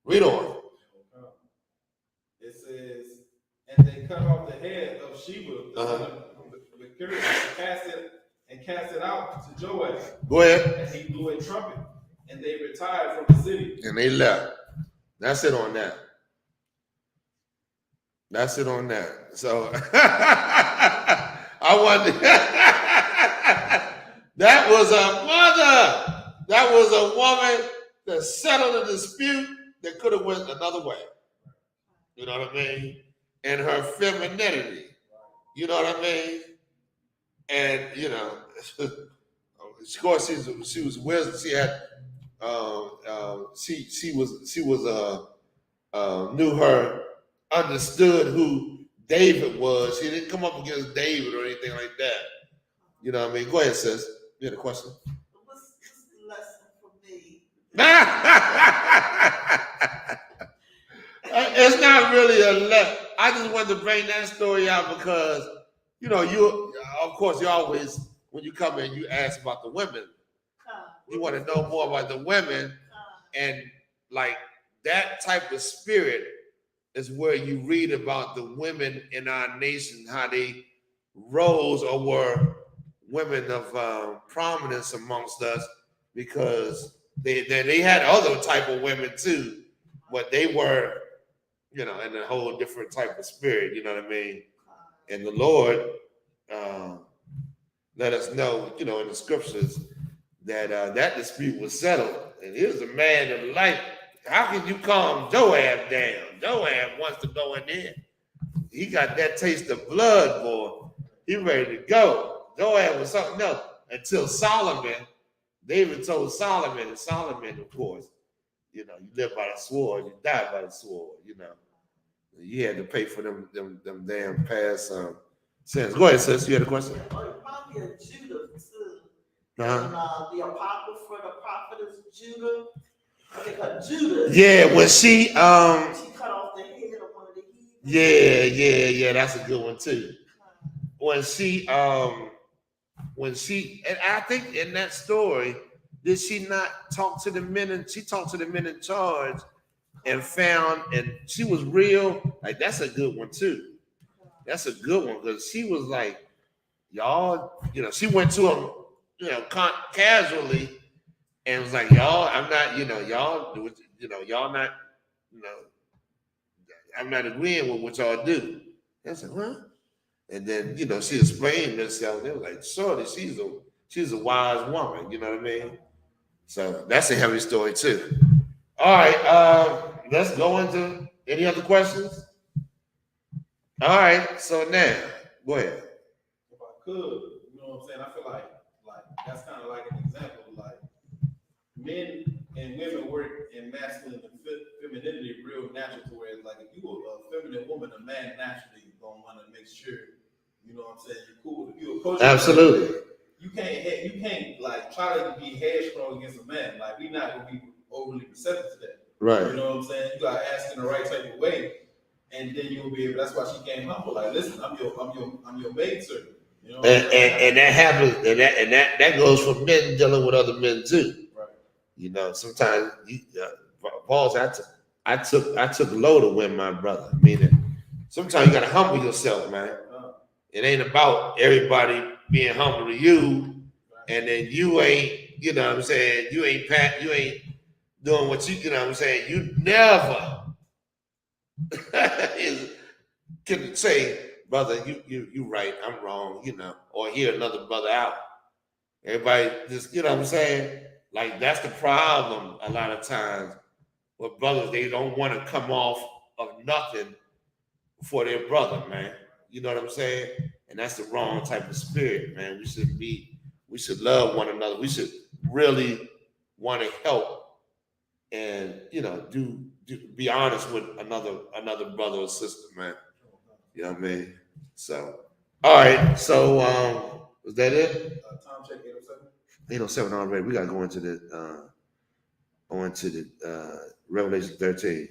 Read on. It says, and they cut off the head of Sheba, the son of Bechuri, and cast it out to Joab. Go ahead. And he blew a trumpet, and they retired from the city. And they left. That's it on that. That's it on that. So I wonder. That was a mother. That was a woman that settled a dispute that could have went another way. You know what I mean? And her femininity. You know what I mean? And of course she was wisdom. She had knew her, understood who David was. She didn't come up against David or anything like that. You know what I mean? Go ahead, sis. You had a question? What's the lesson for me? It's not really a lesson. I just wanted to bring that story out because, you always, when you come in, you ask about the women. You want to know more about the women. And like that type of spirit is where you read about the women in our nation, how they rose or were women of prominence amongst us, because they had other type of women too, but they were, in a whole different type of spirit, you know what I mean? And the Lord let us know, in the scriptures that that dispute was settled. And here's a man of life. How can you calm Joab down? Joab wants to go in there. He got that taste of blood, boy. he ready to go. Joab was something else until Solomon. David told Solomon, and Solomon, of course, you know, you live by the sword, you die by the sword. You know, you had to pay for them damn past sins. Go ahead, sis. You had a question? Yeah, well, it might be a Judah too. Uh-huh. And the apocrypha, the prophetess Judah. I think her Judah. Yeah, when she She cut off the head of one of the heathens. yeah, that's a good one too. When she, and I think in that story, did she not talk to the men? And she talked to the men in charge and found, and she was real. Like, that's a good one too. That's a good one because she was like, y'all, you know, she went to them, you know, casually and was like, y'all, I'm not, you know, y'all, you know, y'all not, you know, I'm not agreeing with what y'all do. I said, what? And then, you know, she explained herself. They were like, surely she's a wise woman, you know what I mean? So that's a heavy story too. All right, let's go into any other questions. All right, so now, go ahead. If I could, you know what I'm saying? I feel like that's kind of like an example of like men and women work in masculine and femininity real natural to where it's like if you were a feminine woman, a man naturally gonna want to make sure, you know what I'm saying, you're cool. If you approach Absolutely. You can't like try to be headstrong against a man. Like we're not gonna be overly receptive to that. Right. You know what I'm saying? You gotta ask in the right type of way, and then you'll be able. That's why she came humble. Like, listen, I'm your maid servant. You know. And that happens, and that goes for men dealing with other men too. Right. You know, sometimes Paul said, I took low to win my brother. Meaning, sometimes you gotta humble yourself, man. It ain't about everybody being humble to you, and then you ain't, you know what I'm saying, you ain't doing what you know what I'm saying, you never can say, brother, you right, I'm wrong, you know, or hear another brother out. Everybody just, you know what I'm saying? Like, that's the problem a lot of times with brothers. They don't want to come off of nothing for their brother, man. You know what I'm saying? And that's the wrong type of spirit, man. We should love one another. We should really want to help and, you know, be honest with another brother or sister, man. You know what I mean? So, all right. So, was that it? Time check 807. 807 already. We got to go into the Revelation 13.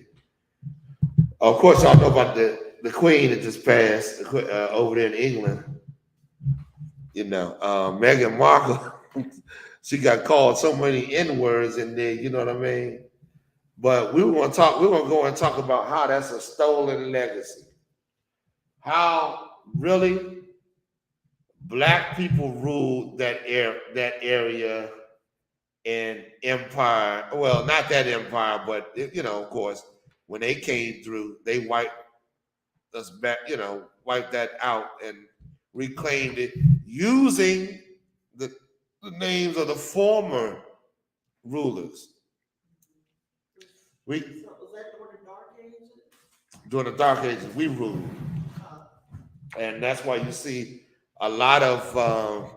Of course, y'all know about the queen that just passed over there in England. You know, Meghan Markle, she got called so many N-words in there, you know what I mean? But we're gonna go and talk about how that's a stolen legacy. How really Black people ruled that area and empire. Well, not that empire, but you know, of course, when they came through, they wiped us back, you know, wiped that out and reclaimed it using the names of the former rulers. Was that during the Dark Ages? During the Dark Ages, we ruled, and that's why you see a lot of the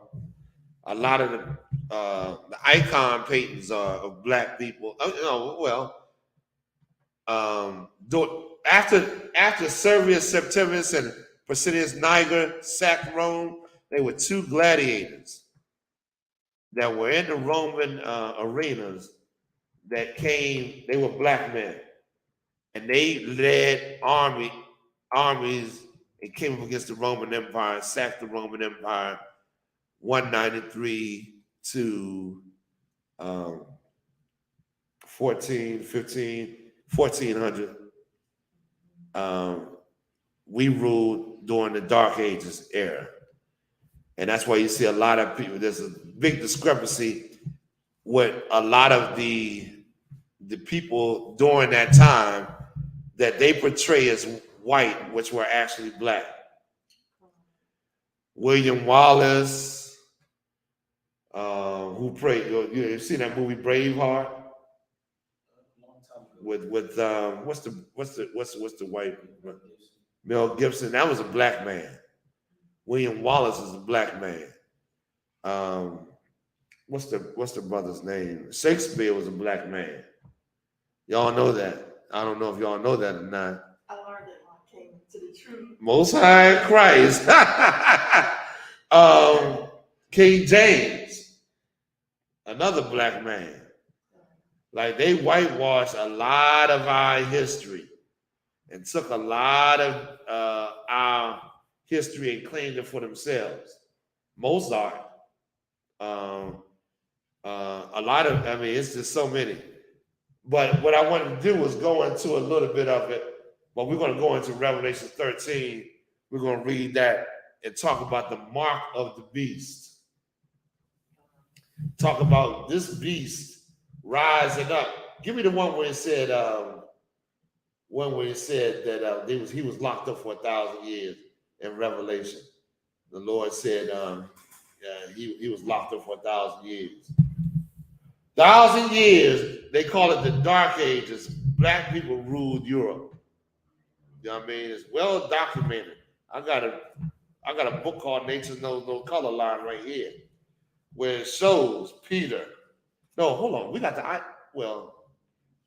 icon paintings of Black people. After Servius Septimius and Praetorius Niger sacked Rome, they were two gladiators that were in the Roman arenas that came. They were Black men, and they led armies and came up against the Roman Empire, sacked the Roman Empire, 193 to 1400. We ruled during the Dark Ages era. And that's why you see a lot of people, there's a big discrepancy with a lot of the people during that time that they portray as white, which were actually Black. William Wallace, who prayed, you seen that movie Braveheart? With what's the white Mel Gibson? That was a Black man. William Wallace is a black man. What's the brother's name? Shakespeare was a black man. Y'all know that. I don't know if y'all know that or not. I learned it when I came to the truth. Most High Christ. King James, another black man. Like, they whitewashed a lot of our history and took a lot of our history and claimed it for themselves. Mozart, a lot of, I mean, it's just so many. But what I wanted to do was go into a little bit of it, but we're going to go into Revelation 13. We're going to read that and talk about the mark of the beast. Talk about this beast rising up. Give me the one where it said, that he was locked up for 1,000 years in Revelation. The Lord said he was locked up for 1,000 years. 1,000 years, they call it the Dark Ages. Black people ruled Europe. You know what I mean? It's well documented. I got a book called Nature Knows No Color Line right here, where it shows Peter. No, hold on. We got we're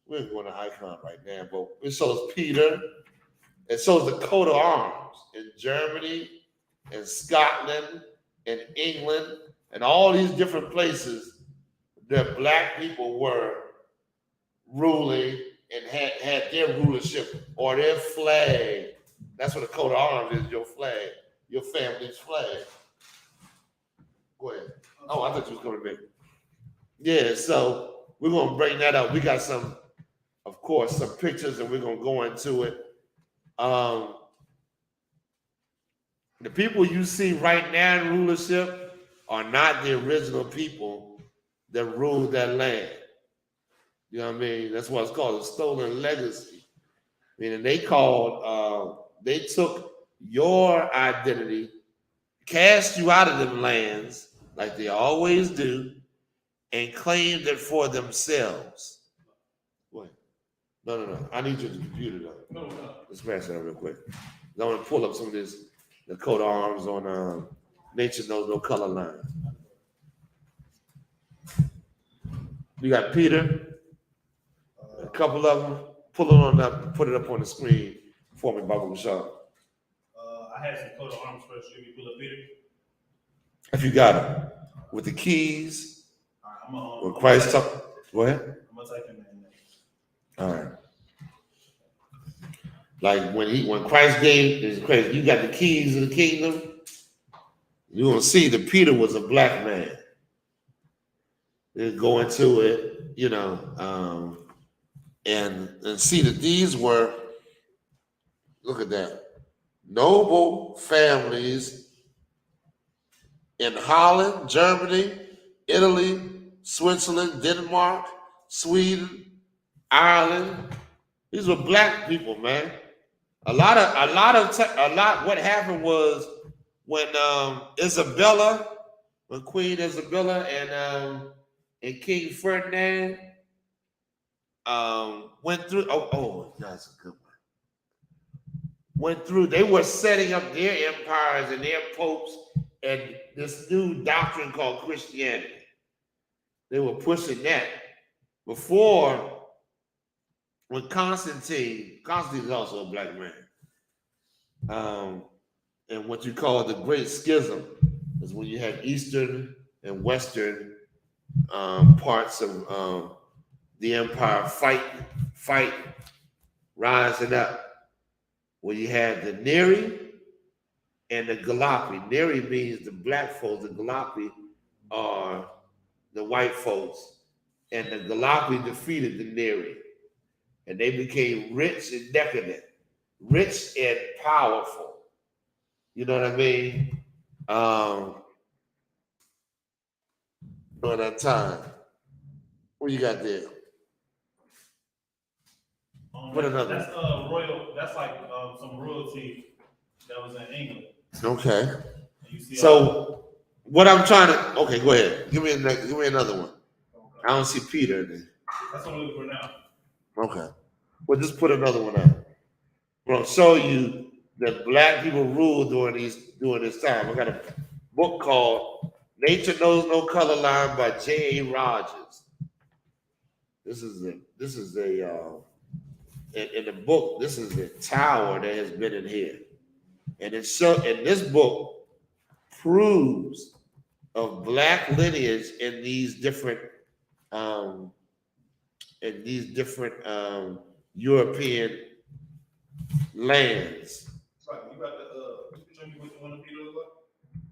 going to icon right now, but it shows Peter. It shows the coat of arms in Germany and Scotland and England and all these different places that black people were ruling and had their rulership or their flag. That's what a coat of arms is, your flag, your family's flag. Go ahead. Oh, I thought you was coming back. Yeah, so we're going to bring that up. We got some, of course, some pictures, and we're going to go into it. The people you see right now in rulership are not the original people that ruled that land. You know what I mean? That's why it's called a stolen legacy. Meaning they took your identity, cast you out of them lands, like they always do, and claimed it for themselves. What? No. I need your computer though. No. Let's smash that real quick. I want to pull up some of this, the coat of arms on Nature Knows No Color Line. You got Peter, a couple of them. Pull it on up, put it up on the screen for me, Baba Bashar. I had some coat of arms first. Should we pull up Peter? If you got them, with the keys. All right, with Christ talk. Go ahead. I'm gonna type in that name. All right. Like when Christ gave, is crazy. You got the keys of the kingdom. You're gonna see that Peter was a black man. They go into it, you know, and see that these were, look at that, noble families in Holland, Germany, Italy, Switzerland, Denmark, Sweden, Ireland. These were black people, man. What happened was when Queen Isabella and King Ferdinand went through. Oh, that's a good one. Went through. They were setting up their empires and their popes and this new doctrine called Christianity. They were pushing that before. When Constantine is also a black man, and what you call the Great Schism is when you have Eastern and Western parts of the empire fight, rising up. Where you have the Neri and the Galapi. Neri means the black folks. The Galapi are the white folks, and the Galapi defeated the Neri. And they became rich and decadent, rich and powerful. You know what I mean? During that time. What you got there? What another? That's royal. That's like some royalty that was in England. Okay. So what I'm trying to, okay, go ahead. Give me another one. Okay. I don't see Peter there. That's what we're looking for now. Okay. Well, just put another one out. I'm going to show you that black people ruled during this time. I got a book called Nature Knows No Color Line by J.A. Rogers. This is in the book, this is the tower that has been in here. And this book proves of black lineage in these different European lands. Right, you got the you can show me what you want to be look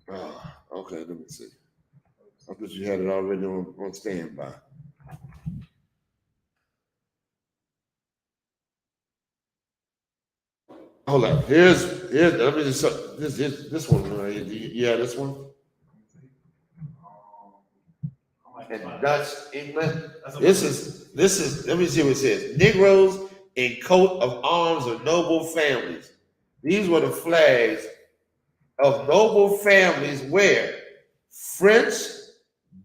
like? Oh, okay, let me see. I thought you had it already on standby. Hold on. Here's let me just this one right here. Yeah, this one. And Dutch, England. This is let me see what it says. Negroes in coat of arms of noble families. These were the flags of noble families where French,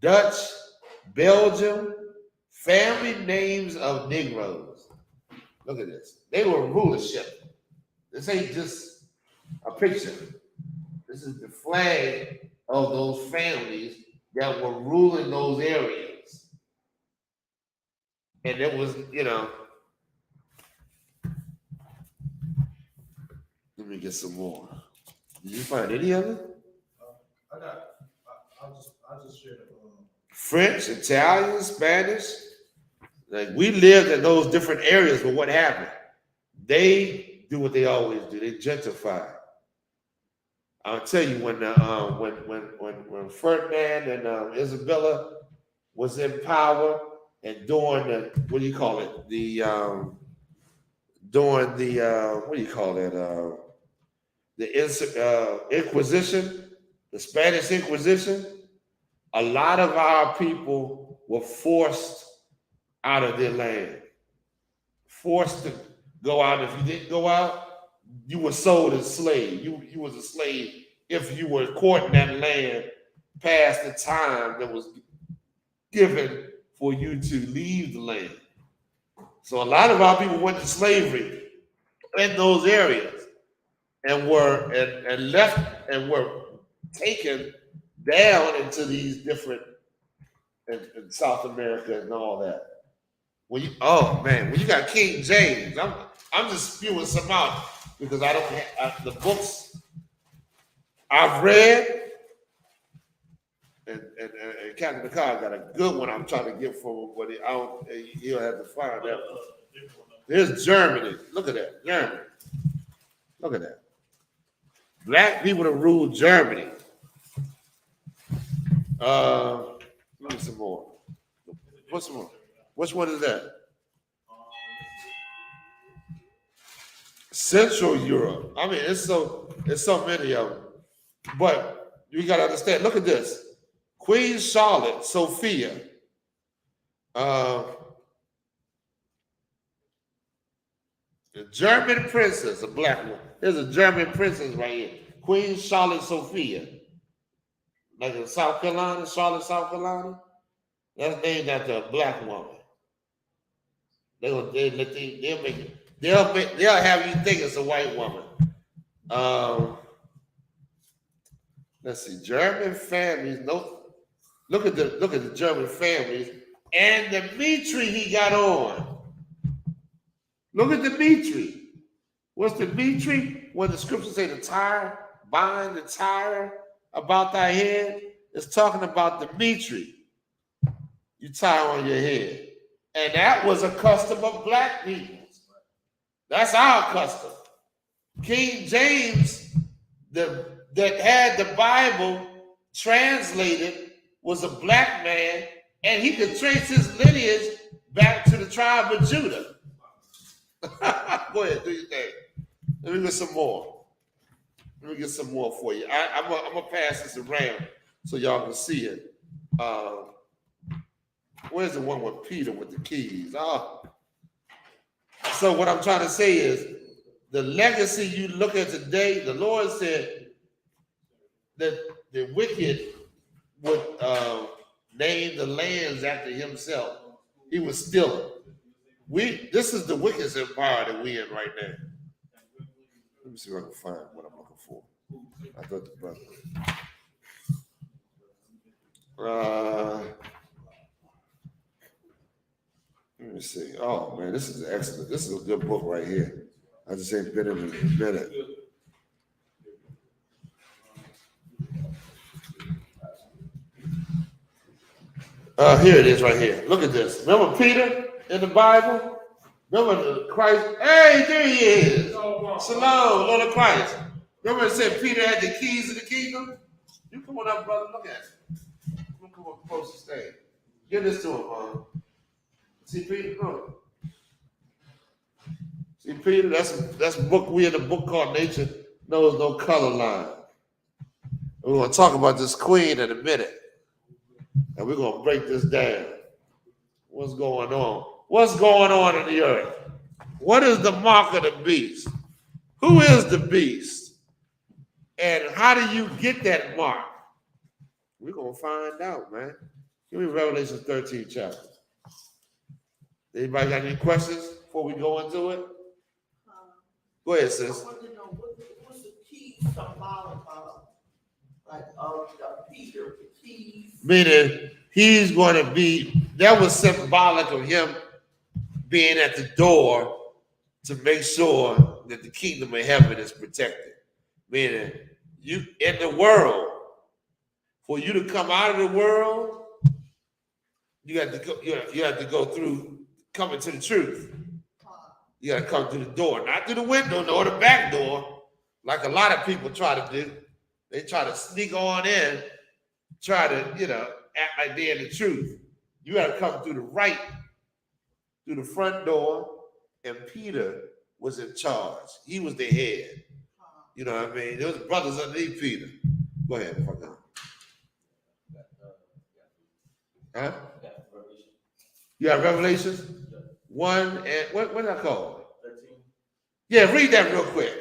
Dutch, Belgium, family names of Negroes. Look at this. They were rulership. This ain't just a picture. This is the flag of those families that were ruling those areas. And it was, let me get some more. Did you find any of it? I just shared it. French, Italian, Spanish. Like we lived in those different areas, but what happened? They do what they always do. They gentrify. I'll tell you when Ferdinand and Isabella was in power and during the what do you call it? The Inquisition, the Spanish Inquisition. A lot of our people were forced out of their land, forced to go out. If you didn't go out, you were sold as slave. You was a slave if you were caught in that land past the time that was given for you to leave the land. So a lot of our people went to slavery in those areas and were left and were taken down into these different in South America and all that. When you got King James, I'm just spewing some out because I don't have the books I've read, and Captain McCall got a good one I'm trying to get for him, but he'll have to find that one. Here's Germany. Look at that, Germany. Look at that. Black people that ruled Germany. Give me some more. What's more? Which one is that? Central Europe. I mean, it's so many of them. But you got to understand. Look at this. Queen Charlotte, Sophia. The German princess, a black one. There's a German princess right here. Queen Charlotte Sophia. Like in South Carolina, Charlotte, South Carolina. That's named after a black woman. They'll have you think it's a white woman. Let's see, German families. No, look at the German families and the Dimitri he got on. Look at the Dimitri. What's the Dimitri? When the scriptures say the tire, bind the tire about thy head, it's talking about the Dimitri. You tie on your head. And that was a custom of black people. That's our custom. King James, that had the Bible translated, was a black man, and he could trace his lineage back to the tribe of Judah. Go ahead, do your thing. Let me get some more. Let me get some more for you. I'm gonna pass this around so y'all can see it. Where's the one with Peter with the keys? So what I'm trying to say is the legacy you look at today, the Lord said that the wicked would name the lands after himself. He was stealing. This is the wickedest empire that we're in right now. Let me see if I can find what I'm looking for. I thought the brother. Let me see. Oh man, this is excellent. This is a good book right here. I just ain't been in it in a minute. Here it is right here. Look at this. Remember Peter in the Bible? Remember the Christ? Hey, there he is. Shalom, Lord of Christ. Remember it said Peter had the keys of the kingdom? You come on up, brother. Look at it. Come on close to stay. Give this to him, See Peter? Look. See Peter? That's a book. We in a book called Nature Knows No Color Line. We're going to talk about this queen in a minute. And we're going to break this down. What's going on? What's going on in the earth? What is the mark of the beast? Who is the beast? And how do you get that mark? We're going to find out, man. Give me Revelation 13 chapter. Anybody got any questions before we go into it? Go ahead, sis. I want to know what's the key symbolic of? Like Peter, the keys. Meaning he's going to be, that was symbolic of him being at the door to make sure that the kingdom of heaven is protected. Meaning you in the world, for you to come out of the world, you have to go, you have to go through coming to the truth. You got to come through the door, not through the window nor the back door, like a lot of people try to do. They try to sneak on in, try to, act like they're in the truth. You got to come through the right, through the front door, and Peter was in charge. He was the head. You know what I mean? There was brothers underneath Peter. Go ahead. Fuck up. Huh? You got Revelations? 1 and what that called? 13. Yeah, read that real quick.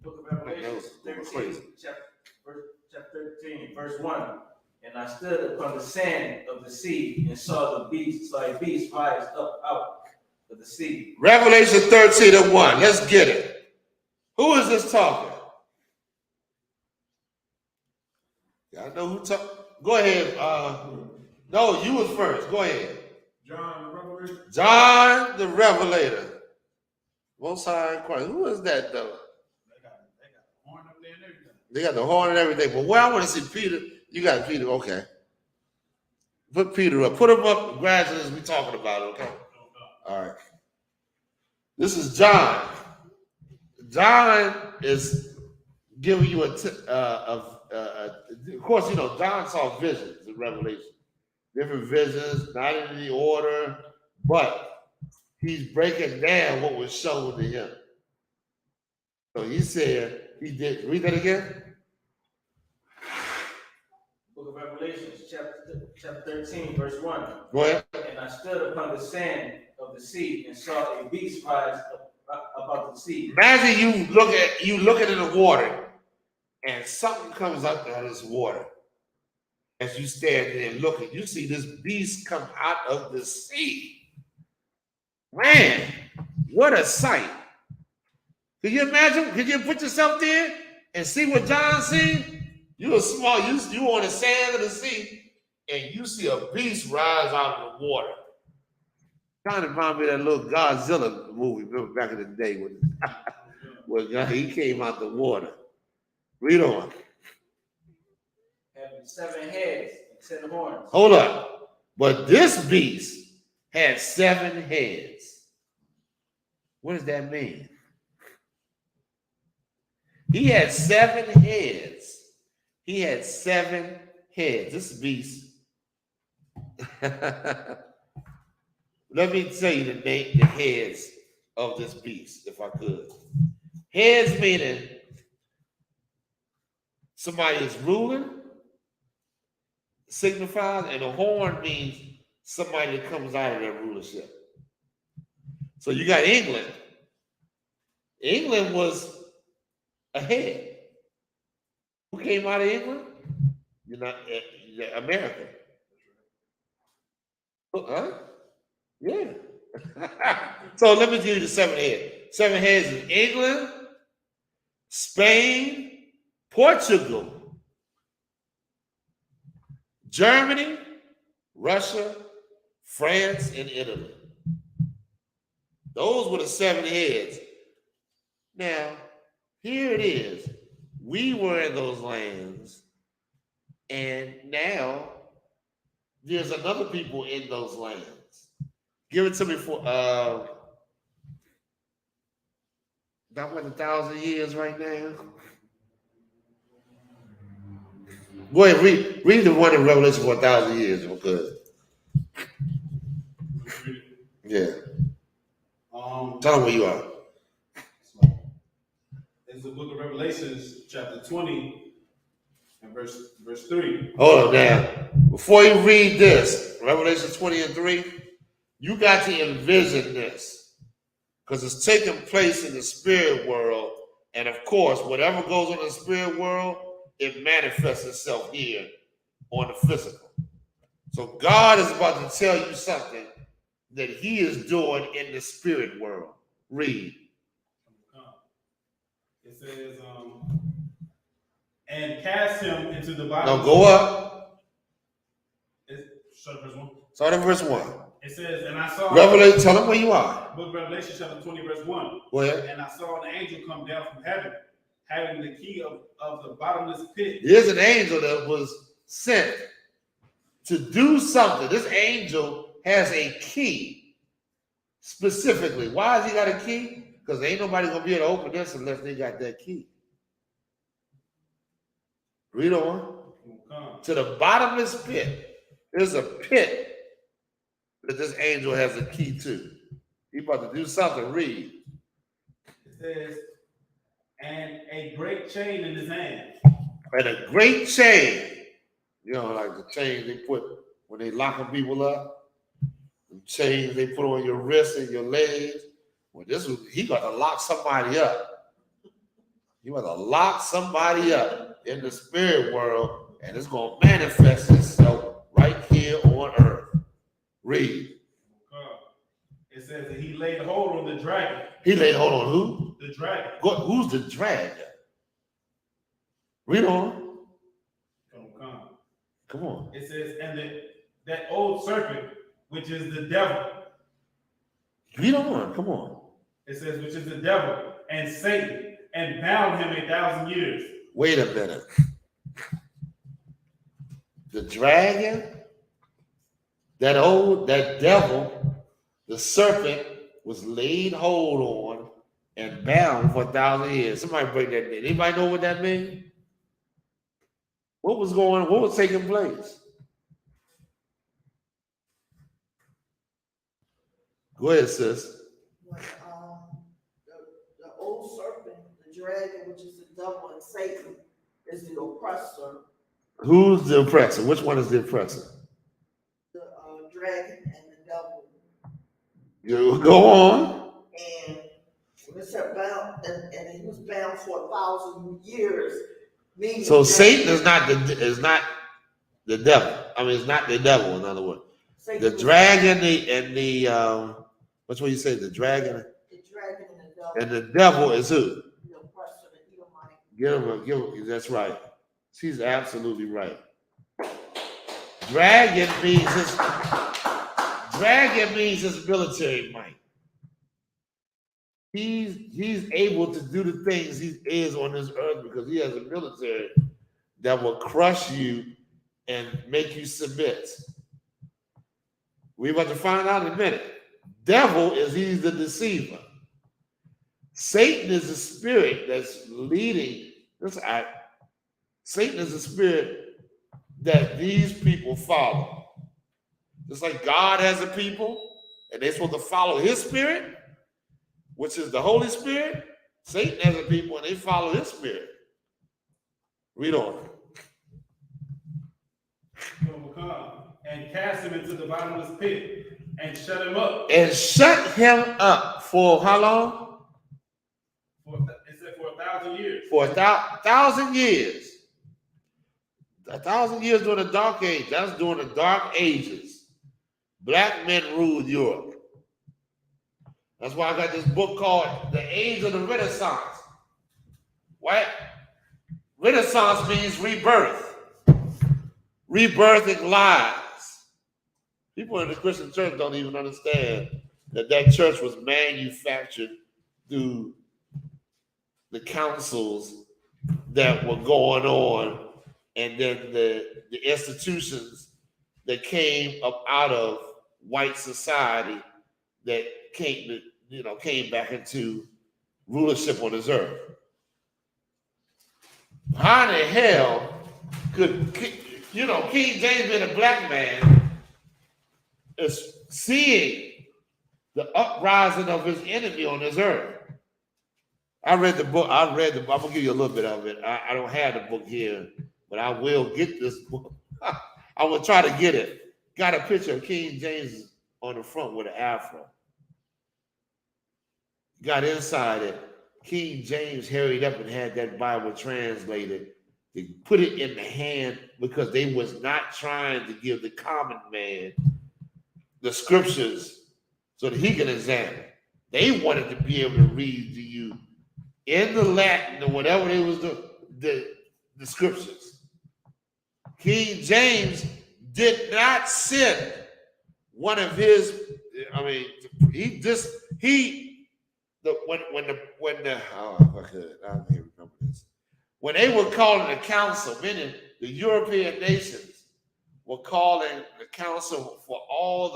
Book of Revelation, 13, chapter 13, verse 1. And I stood upon the sand of the sea and saw a beast rise up out of the sea. Revelation 13 and 1. Let's get it. Who is this talking? Y'all know who talking? Go ahead. No, you was first. Go ahead. John the Revelator. John the Revelator. Most High Christ. Who is that though? They got the horn up there and everything. They got the horn and everything. But where I want to see Peter, you got Peter. Okay. Put Peter up. Put him up gradually as we talking about it, okay? All right. This is John. John is giving you of course, John saw visions in Revelation. Different visions, not in any order, but he's breaking down what was shown to him. So he said, he did, read that again. Book of Revelation, chapter 13, verse 1. Go ahead. And I stood upon the sand of the sea and saw a beast rise up about the sea. Imagine you looking in the water and something comes up out of this water. As you stand there looking, you see this beast come out of the sea. Man, what a sight. Can you imagine? Can you put yourself there and see what John seen? You were small, you on the sand of the sea, and you see a beast rise out of the water. Kind of remind me of that little Godzilla movie, remember back in the day when he came out the water. Read on. Having 7 heads and 10 horns. Hold up. But this beast had 7 heads. What does that mean? He had 7 heads. He had 7 heads. This beast. Let me tell you the heads of this beast, if I could. Heads meaning somebody is ruling, signifies, and a horn means somebody that comes out of their rulership. So you got England. England was a head. Who came out of England? America. Huh? Yeah. So let me give you the 7 heads. 7 heads is England, Spain, Portugal, Germany, Russia, France, and Italy. Those were the 7 heads. Now, here it is. We were in those lands, and now there's another people in those lands. Give it to me for about 1,000 years right now. Go ahead, read the one in Revelation for 1,000 years, if you could. Yeah. Tell them where you are. It's the book of Revelations, chapter 20, and verse 3. Hold on now. Before you read this, Revelation 20 and 3, you got to envision this. Because it's taking place in the spirit world. And of course, whatever goes on in the spirit world, it manifests itself here on the physical. So God is about to tell you something that he is doing in the spirit world. Read. It says, and cast him into the bottom. No, go up. Start at verse 1. Start at verse 1. It says, and I saw. Revelation, tell them where you are. Book of Revelation, chapter 20, verse 1. Go ahead. And I saw an angel come down from heaven, having the key of the bottomless pit. There's an angel that was sent to do something. This angel has a key specifically. Why has he got a key? Because ain't nobody going to be able to open this unless they got that key. Read on. To the bottomless pit. There's a pit that this angel has a key to. He about to do something. Read. It says, and a great chain in his hand. And a great chain. You know, like the chain they put when they locking people up. The chains they put on your wrists and your legs. Well, he got to lock somebody up. He got to lock somebody up in the spirit world, and it's going to manifest itself right here on earth. Read. It says that he laid hold on the dragon. He laid hold on who? The dragon. Who's the dragon? Read on. Come on. It says, and that old serpent, which is the devil. Read on. Come on. It says, which is the devil and Satan, and bound him 1,000 years. Wait a minute. The dragon, that devil, the serpent was laid hold on and bound for 1,000 years. Somebody break that down. Anybody know what that means? What was taking place? Go ahead, sis. When the old serpent, the dragon, which is the devil, and Satan is the oppressor. Who's the oppressor? Which one is the oppressor? The dragon and the devil. You go on. And when it said bound, and he was bound for 1,000 years. So Satan is not the devil. I mean, it's not the devil. In other words, Satan, the dragon and the what's what you say? The dragon. The dragon and the devil. And the devil is who? The oppressor, the Edomite. Give him. That's right. She's absolutely right. Dragon means his military might. He's able to do the things he is on this earth because he has a military that will crush you and make you submit. We're about to find out in a minute. Devil he's the deceiver. Satan is the spirit that's leading this act. Satan is the spirit that these people follow. Just like God has a people and they're supposed to follow his spirit, which is the Holy Spirit. Satan has a people and they follow his spirit. Read on. And cast him into the bottomless pit and shut him up. And shut him up for how long? It said for 1,000 years. For 1,000 years. 1,000 years during the Dark Age. That's during the Dark Ages. Black men ruled Europe. That's why I got this book called The Age of the Renaissance. What? Renaissance means rebirth. Rebirthing lies. People in the Christian church don't even understand that that church was manufactured through the councils that were going on, and then the institutions that came up out of white society that came back into rulership on this earth. How in the hell could King James being a black man is seeing the uprising of his enemy on this earth? I read the book. I'm gonna give you a little bit of it. I don't have the book here, but I will get this book. I will try to get it. Got a picture of King James on the front with an afro. Got inside it. King James hurried up and had that Bible translated. They put it in the hand because they was not trying to give the common man the scriptures so that he can examine. They wanted to be able to read to you in the Latin or whatever they was doing, the scriptures. King James did not send one of his, I mean, when they were calling the council, meaning the European nations were calling the council for all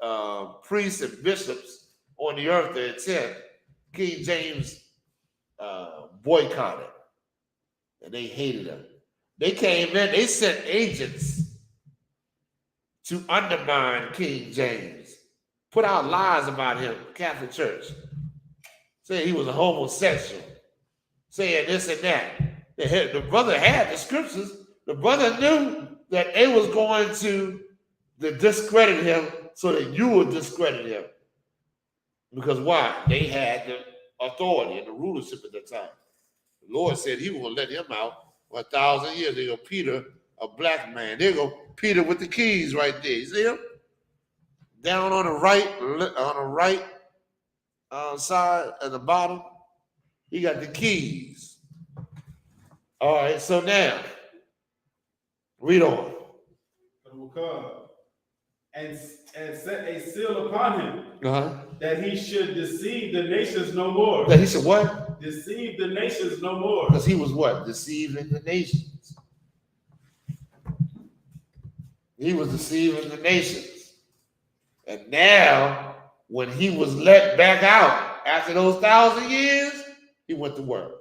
the priests and bishops on the earth to attend, King James boycotted, and they hated him. They came in, they sent agents to undermine King James, put out lies about him, Catholic Church, saying he was a homosexual, saying this and that. The brother had the scriptures. The brother knew that they was going to discredit him so that you would discredit him. Because why? They had the authority and the rulership at that time. The Lord said he was going to let him out for 1,000 years. They go Peter, a black man. There go Peter with the keys right there. You see him? Down on the right side at the bottom, he got the keys. All right, so now, read on. And set a seal upon him, that he should deceive the nations no more. That he should what? Deceive the nations no more. Because he was what? Deceiving the nations. He was deceiving the nations. And now, when he was let back out after those 1,000 years, he went to work.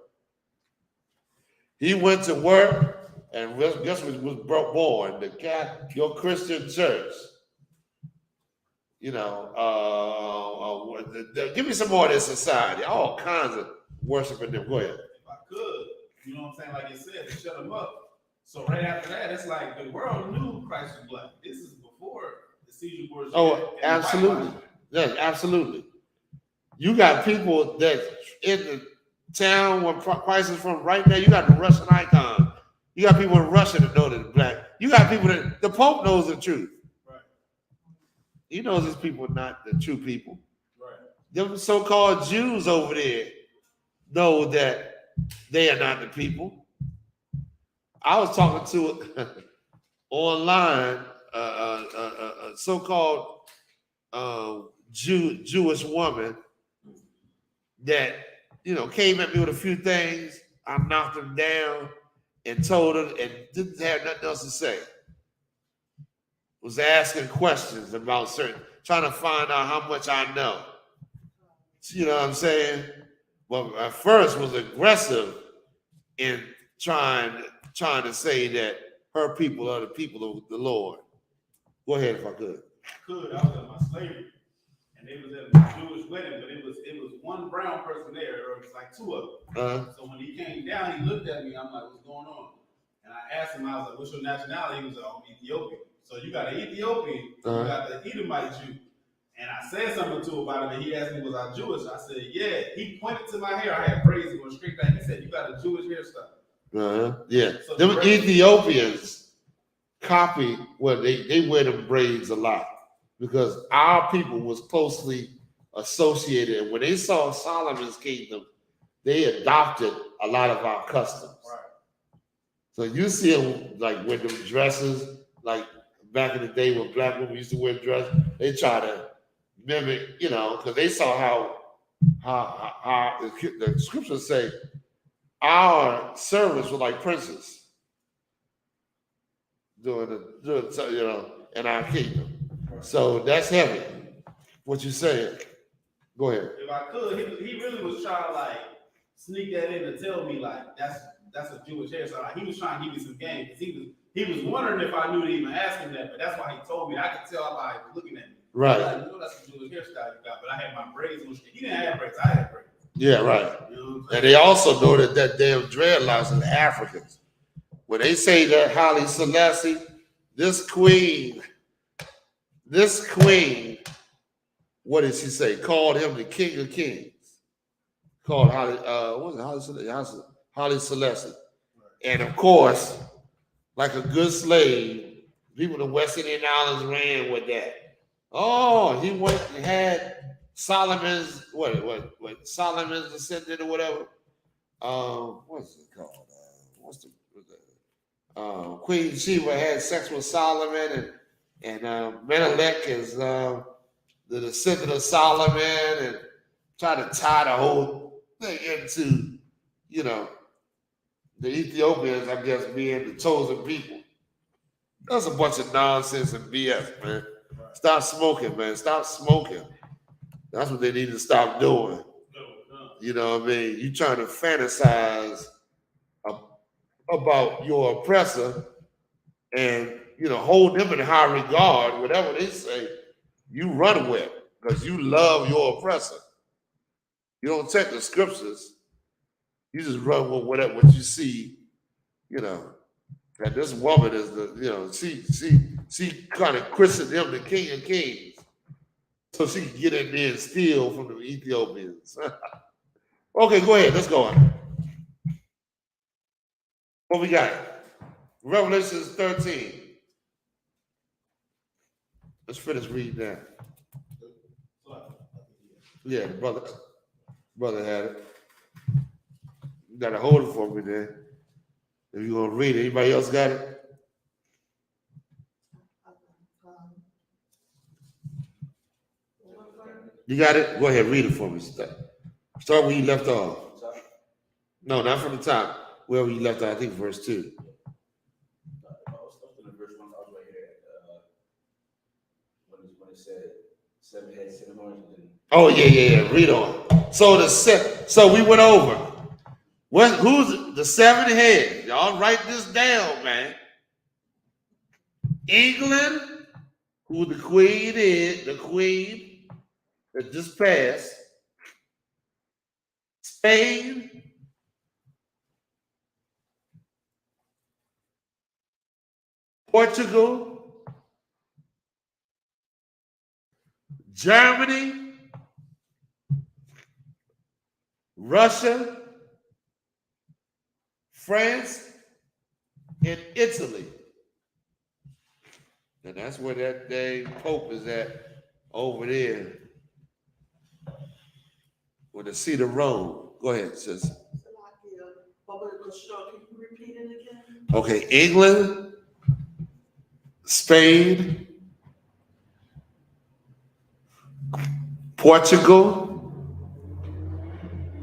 He went to work, and guess what was born? Your Christian church. Give me some more of this society. All kinds of worshiping them. Go ahead. If I could, you know what I'm saying? Like you said, to shut them up. So right after that, it's like the world knew Christ was black. This is before the seizure wars. Oh, absolutely. Yes, absolutely. You got people that in the town where Christ is from right now. You got the Russian icon. You got people in Russia that know that it's black. You got people that the Pope knows the truth. Right. He knows his people are not the true people. Right. Them so-called Jews over there know that they are not the people. I was talking to online a so-called Jewish woman that came at me with a few things. I knocked them down and told her, and didn't have nothing else to say. Was asking questions about trying to find out how much I know. You know what I'm saying? Well, at first was aggressive in trying to say that her people are the people of the Lord. Go ahead if I could. I was at my slavery, and they was at a Jewish wedding, but it was one brown person there, or it was like two of them. So when he came down, he looked at me. I'm like, "What's going on?" And I asked him, I was like, "What's your nationality?" He was like, "I'm Ethiopian." So you got an Ethiopian, you got the Edomite Jew. And I said something to him about him, and he asked me, "Was I Jewish?" I said, "Yeah." He pointed to my hair. I had braids going straight back. He said, "You got a Jewish hairstyle." Yeah. So them Ethiopians copy, they wear them braids a lot because our people was closely associated. And when they saw Solomon's kingdom, they adopted a lot of our customs. Right. So you see them like with them dresses, like back in the day when black women used to wear dresses, they try to mimic, because they saw how the scriptures say our servants were like princes doing in our kingdom. So that's heavy. What you saying? Go ahead. If I could, he really was trying to like sneak that in to tell me like that's a Jewish hairstyle. Like, he was trying to give me some game because he was wondering if I knew to even ask him that, but that's why he told me. I could tell by looking at me. Right. Like, that's a Jewish hairstyle you got, but I had my braids. He didn't have braids. I had braids. Yeah, right. And they also know that damn dreadlocks is Africans. When they say that Haile Selassie, this queen, what did she say? Called him the King of Kings. Called Haile Selassie. And of course, like a good slave, people in the West Indian Islands ran with that. Oh, he went and had Solomon's Solomon's descendant or whatever. What's it called? Queen Sheba had sex with Solomon, and Menelik is the descendant of Solomon, and try to tie the whole thing into, the Ethiopians, I guess, being the chosen people. That's a bunch of nonsense and BS, man. Stop smoking, man. Stop smoking. That's what they need to stop doing. You know what I mean? You trying to fantasize about your oppressor and, hold them in high regard, whatever they say, you run with because you love your oppressor. You don't check the scriptures. You just run with whatever what you see, that this woman is she kind of christened him the King of Kings. So she can get in there and steal from the Ethiopians. Okay, go ahead. Let's go on. What we got? Revelations 13. Let's finish reading that. Yeah, the brother had it. You gotta hold it for me there. If you're gonna read it, anybody else got it? You got it? Go ahead, read it for me. Start where you left off. No, not from the top. Wherever you left off, I think verse 2. When it said 7 heads, 7 horns. Oh yeah. Read on. So we went over. Who's the 7 heads? Y'all write this down, man. England, who the queen is, the queen that just passed. Spain, Portugal, Germany, Russia, France, and Italy. And that's where that dang Pope is at over there. With the seat of Rome. Go ahead, sis. Can you repeat it again? Okay, England, Spain, Portugal,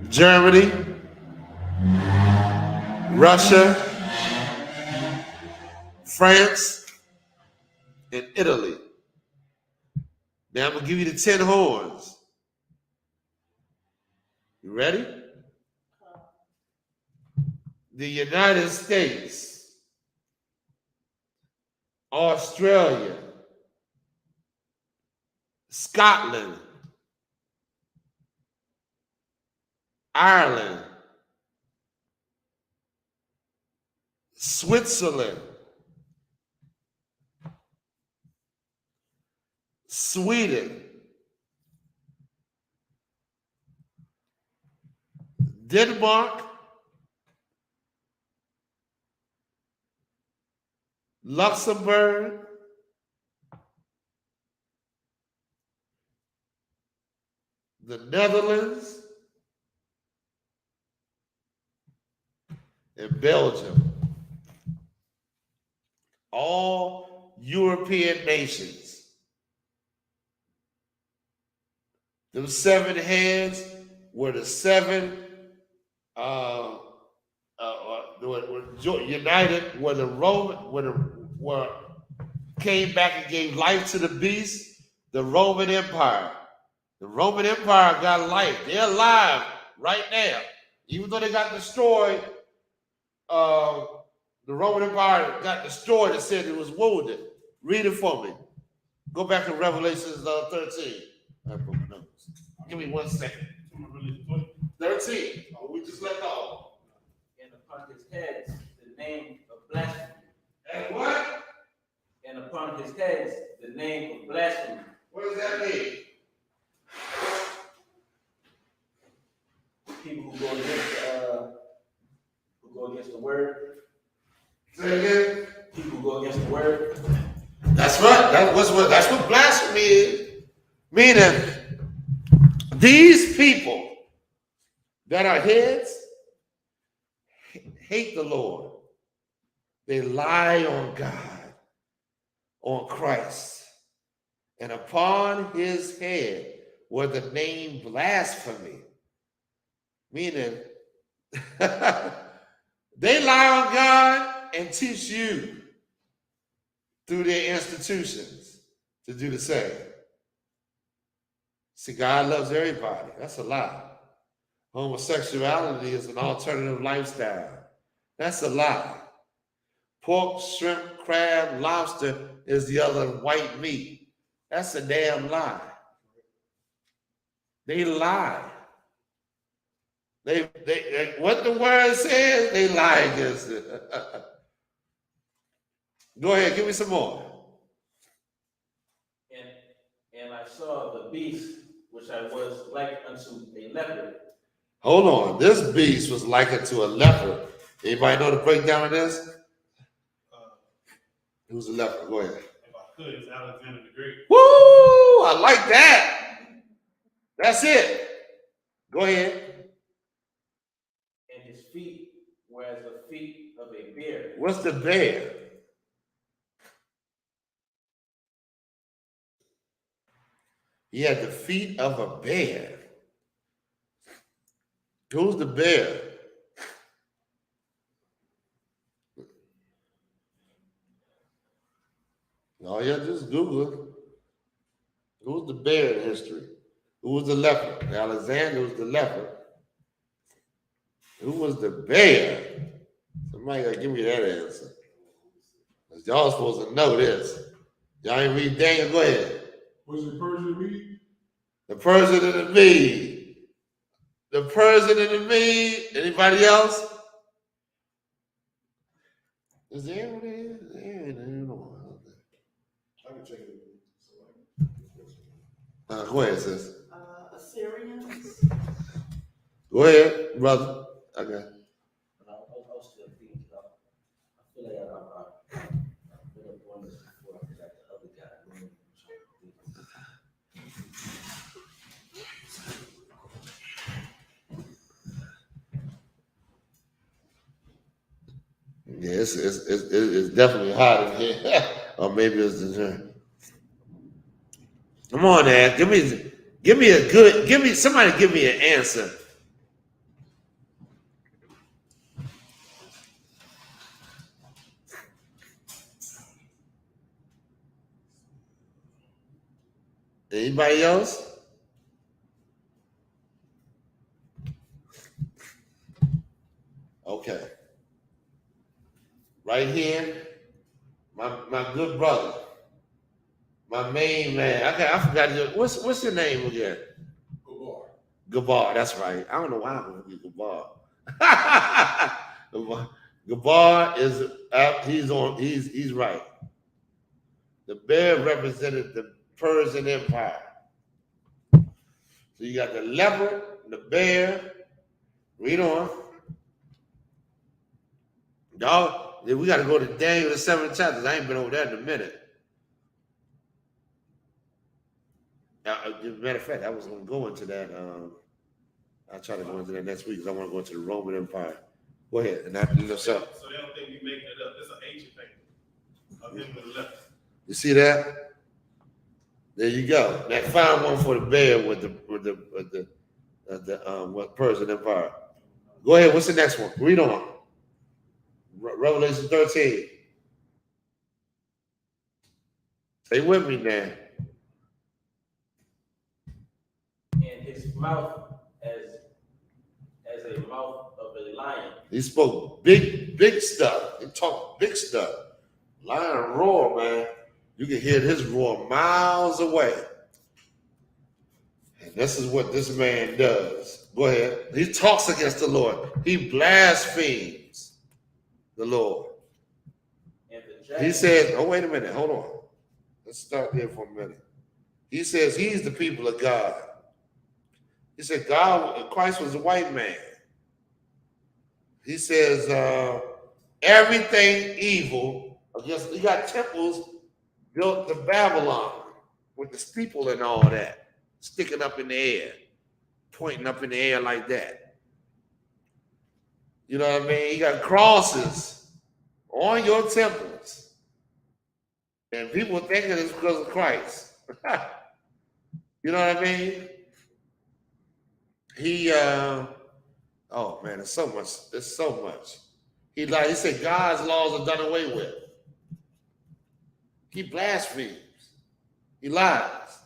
Germany, Russia, France, and Italy. Now I'm going to give you the 10 horns. You ready? The United States, Australia, Scotland, Ireland, Switzerland, Sweden, Denmark, Luxembourg, the Netherlands, and Belgium. All European nations. Those 7 heads were the 7 were united, were the Roman, were came back and gave life to the beast, the Roman Empire. The Roman Empire got life. They're alive right now. Even though they got destroyed, the Roman Empire got destroyed and said it was wounded. Read it for me. Go back to Revelations 13. I broke my nose. Give me 1 second. 13. Oh, we just left off. And upon his heads the name of blasphemy. And what? And upon his heads the name of blasphemy. What does that mean? People who go against the word. Say again. People who go against the word. That's right. That's what blasphemy is. Meaning, these people that are heads hate the Lord. They lie on God, on Christ. And upon his head was the name blasphemy. Meaning, they lie on God and teach you through their institutions to do the same. See, God loves everybody. That's a lie. Homosexuality is an alternative lifestyle. That's a lie. Pork, shrimp, crab, lobster is the other white meat. That's a damn lie. They lie. They what the word says, they lie against it. Go ahead, give me some more. And I saw the beast, which I was like unto a leopard. Hold on, this beast was like unto a leopard. Anybody know the breakdown of this? Who's a leopard? Go ahead. If I could, it's Alexander the Great. Woo! I like that. That's it. Go ahead. And his feet were as the feet of a bear. What's the bear? He had the feet of a bear. Who's the bear? No, yeah, just Google it. Who's the bear in history? Who was the leopard? Alexander was the leopard. Who was the bear? Somebody gotta give me that answer. Y'all supposed to know this. Y'all ain't read Daniel? Go ahead. Was it Persian Mede? The Persian and the Mede. The Persian and the Mede. Anybody else? Is there what it is? I can check it. Go ahead, sis. Assyrians. Go ahead, brother. Okay. I was still thinking, I feel like I've been up on this before. I feel like the other guy. Yeah, it's definitely hot in here. Or maybe it's the turn. Come on, man. Give me somebody give me an answer. Anybody else? Okay. Right here, my good brother, my main man. Okay, I forgot your what's your name again? Gabar. Gabar, that's right. I don't know why I'm gonna get Gabar. Gabar is he's right. The bear represented the Persian Empire. So you got the leopard, the bear. Read on. Y'all, we got to go to Daniel the 7th chapter. I ain't been over there in a minute. As a matter of fact, I was going to go into that. I'll try to go into that next week because I want to go into the Roman Empire. Go ahead. And after this up. So they don't think we making it up. It's an ancient thing of him with the left. You see that? There you go. Now find one for the bear with the what Persian Empire. Go ahead. What's the next one? Read on. Revelation 13. Stay with me now. And his mouth as a mouth of a lion. He spoke big stuff. He talked big stuff. Lion roar, man. You can hear his roar miles away. And this is what this man does. Go ahead. He talks against the Lord. He blasphemes the Lord. He says, oh, wait a minute. Hold on. Let's start there for a minute. He says he's the people of God. He said Christ was a white man. He says everything evil against, you got temples built to Babylon with the steeple and all that, sticking up in the air, pointing up in the air like that. You know what I mean? You got crosses on your temples. And people thinking it's because of Christ. You know what I mean? He, oh man, there's so much. There's so much. He said God's laws are done away with. He blasphemes. He lies.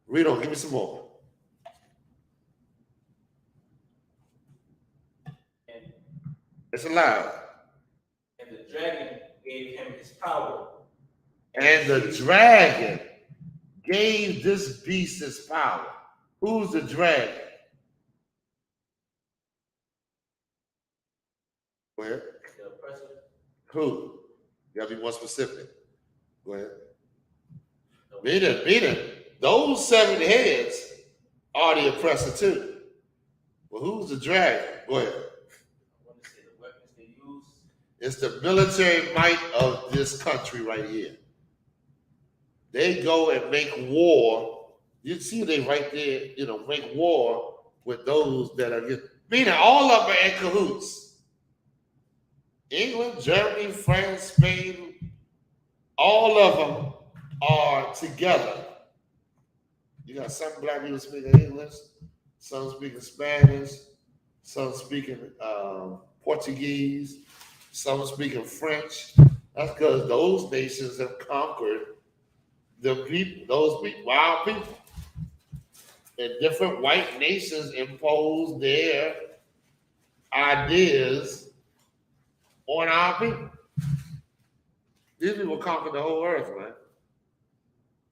Read on. Give me some more. It's allowed. And the dragon gave him his power. And the dragon gave this beast his power. Who's the dragon? Where? The oppressor. Who? You gotta be more specific. Go ahead. Meaning, those 7 heads are the oppressor too. Well, who's the dragon? Go ahead. I want to say the weapons they use. It's the military might of this country right here. They go and make war. You see they right there, make war with those that are against. Meaning all of them are in cahoots. England, Germany, France, Spain, all of them are together. You got some black people speaking English, some speaking Spanish, some speaking Portuguese, some speaking French. That's because those nations have conquered those wild people. And different white nations impose their ideas on our people. These people conquered the whole earth, man.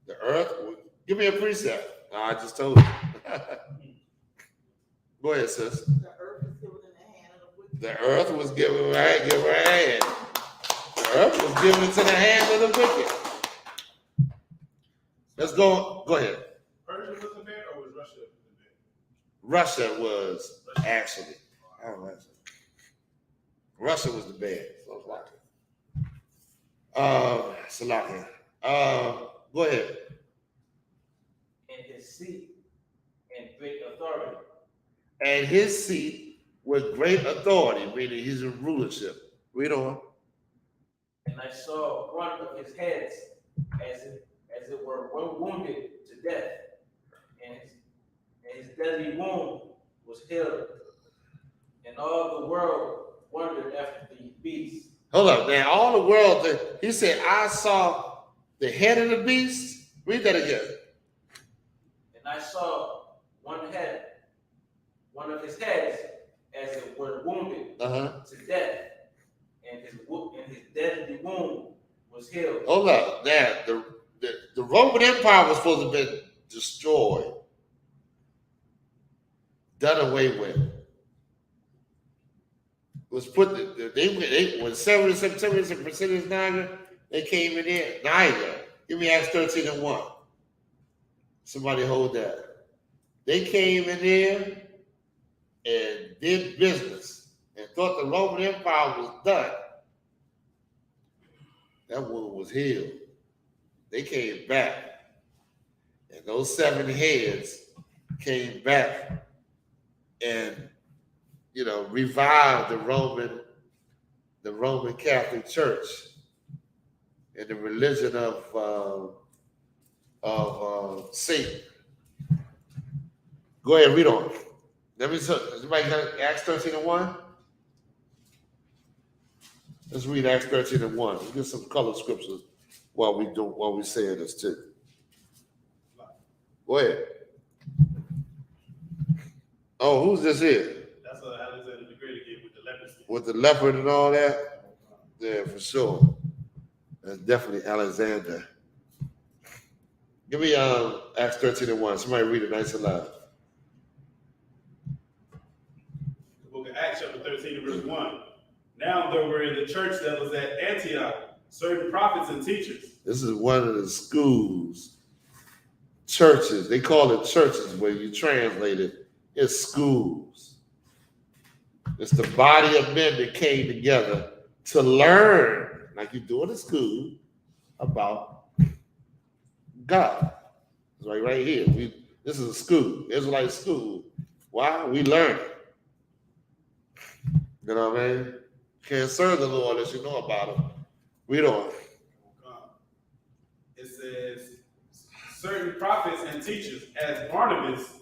The earth, give me a precept. I just told you. Go ahead, sis. The earth is given in the hand of the wicked. The earth was given, right? Give her a hand. The earth was given into the hand of the wicked. Let's go. Go ahead. Persia wasn't there, or was Russia there? Russia was actually. I don't know. Russia was the bad. So Salakia. Go ahead. And his seat and great authority. And his seat with great authority, meaning he's in rulership. Read on. And I saw one of his heads as it were wounded to death, and his deadly wound was healed, and all the world wondered after the beast. Hold up, now all the world, he said, I saw the head of the beast. Read that again. And I saw one of his heads, as it were wounded to death, and his deadly wound was healed. Hold up, now the Roman Empire was supposed to have been destroyed, done away with. Was put when 7 September is a percentage Niger, they came in there. Niger, give me Acts 13:1. Somebody hold that. They came in there and did business and thought the Roman Empire was done. That wound was healed. They came back, and those 7 heads came back and revived the Roman Catholic Church and the religion of Satan. Go ahead, read on. Somebody got Acts 13:1? Let's read Acts 13:1. Let's get some color scriptures while we say this too. Go ahead. Oh, who's this here? That's what Alexander the Great gave with the leprosy. With the leopard and all that? Yeah, for sure. That's definitely Alexander. Give me Acts 13:1. Somebody read it nice and loud. The book of Acts, chapter 13, verse 1. Now there were in the church that was at Antioch certain prophets and teachers. This is one of the schools, churches. They call it churches where you translate it. It's schools. It's the body of men that came together to learn, like you do in a school, about God. It's right here. This is a school, Israelite school. Why? We learn it. You know what I mean? Can't serve the Lord unless you know about him. Read on. It says, certain prophets and teachers, as Barnabas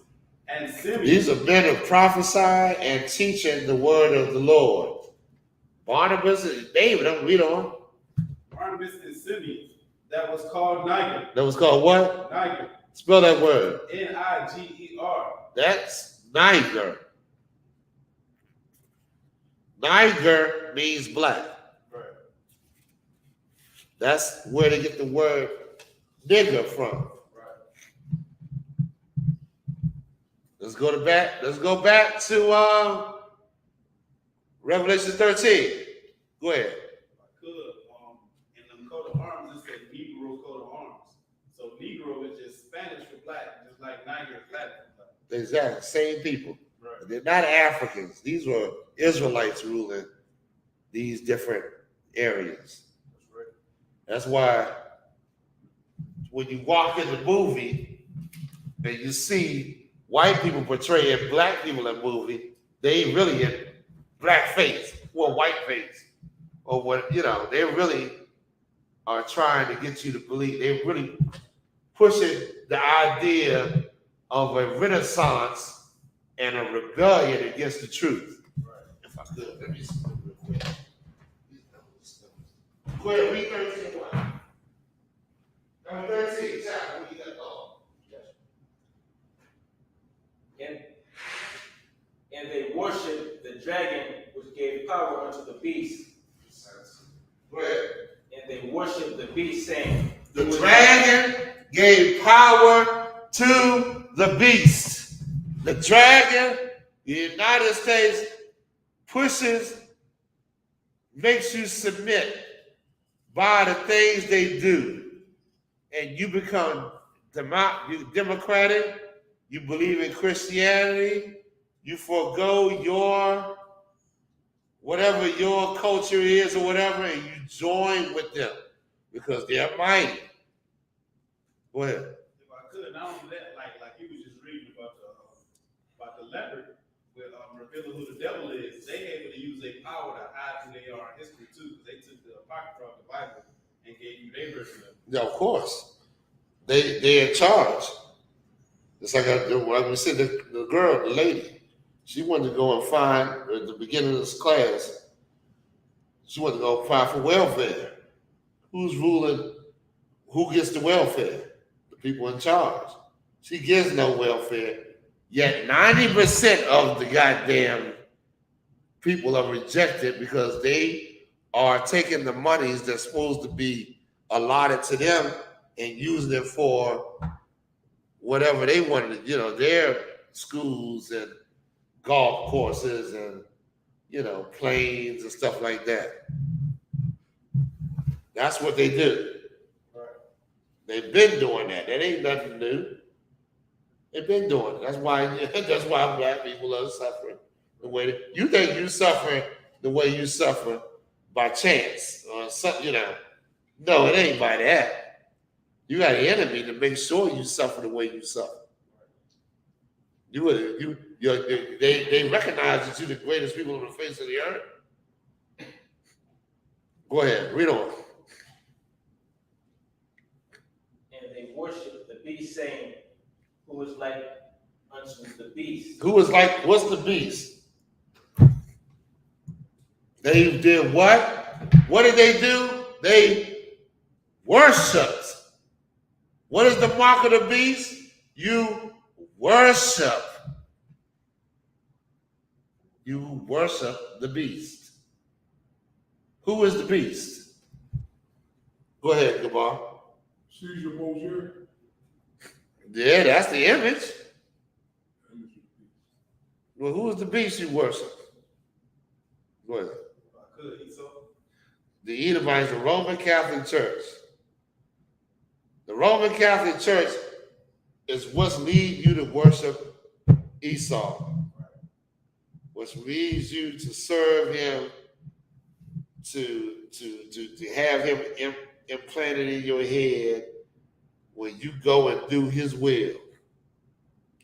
and Simeon. These are men of prophesying and teaching the word of the Lord. Barnabas and David, I'm read on. Barnabas and Simeon, that was called Niger. That was called what? Niger. Spell that word. Niger. That's Niger. Niger means black. Right. That's where they get the word nigger from. Right. Let's go back to Revelation 13. Go ahead. In the coat of arms, it said Negro coat of arms. So Negro is just Spanish for black, just like Niger is Latin for black. Exactly, same people. Right. They're not Africans. These were Israelites ruling these different areas. That's right. That's why when you walk in the movie and you see white people portraying black people in the movie, they ain't really in black face or white face or what, they really are trying to get you to believe. They're really pushing the idea of a renaissance and a rebellion against the truth. Right. If I could, let me see real quick. Go ahead, read 13:1. Number 13, chapter, what you got? Oh, yes. And they worshiped the dragon which gave power unto the beast. Go ahead. And they worshiped the beast, saying, The dragon gave power to the beast. The dragon, the United States makes you submit by the things they do. And you become democratic, you believe in Christianity, you forego your whatever your culture is or whatever, and you join with them because they're mighty. Go ahead. If I could, not only that, like you was just reading about the leopard, with revealing who the devil is, they able to use their power to hide who they are in history too, because they took the apocrypha of the Bible and gave you their version of it. Yeah, of course. They're in charge. It's like we said, the girl, the lady, she wanted to go and find, at the beginning of this class, she wanted to go find for welfare. Who's ruling? Who gets the welfare? The people in charge. She gets no welfare, yet 90% of the goddamn people are rejected because they are taking the monies that's supposed to be allotted to them and using it for whatever they wanted to, their schools and golf courses and, planes and stuff like that. That's what they do. Right. They've been doing that. That ain't nothing new. They've been doing it. That's why black people are suffering the way you think you suffering the way you suffer by chance or something, No, it ain't by that. You got an enemy to make sure you suffer the way you suffer. You they recognize that you're the greatest people on the face of the earth. Go ahead, read on. And they worship the beast, saying, who is like unto the beast. Who is like, what's the beast? They did what? What did they do? They worshiped. What is the mark of the beast? You worship. You worship the beast. Who is the beast? Go ahead, Gabar. Caesar Borgia. Yeah, that's the image. Well, who is the beast you worship? Go ahead. The Edomites, the Roman Catholic Church. The Roman Catholic Church is what's leading you to worship Esau, which leads you to serve him, to have him implanted in your head when you go and do his will.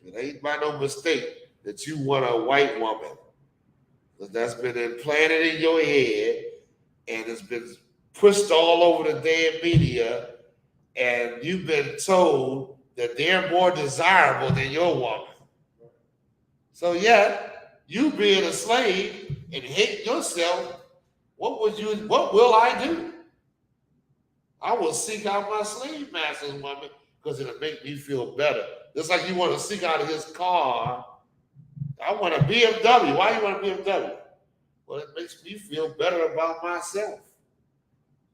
It ain't by no mistake that you want a white woman, because that's been implanted in your head and it's been pushed all over the damn media, and you've been told that they're more desirable than your woman. So yeah, you being a slave and hate yourself, what will I do? I will seek out my slave master's woman because it'll make me feel better. Just like you want to seek out his car. I want a BMW. Why you want a BMW? Well, it makes me feel better about myself.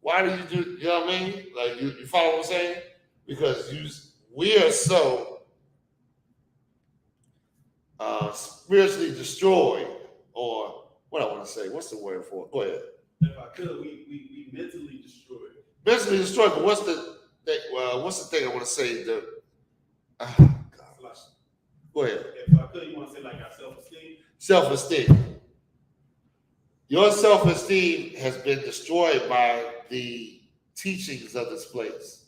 Why do you do, you know what I mean? Like, you follow what I'm saying? Because we are so spiritually destroyed, or what I want to say, what's the word for it? Go ahead. If I could, we mentally destroyed. Mentally destroyed, but what's the thing I want to say? Go ahead. If I could, you want to say like our self-esteem? Self-esteem. Your self-esteem has been destroyed by the teachings of this place.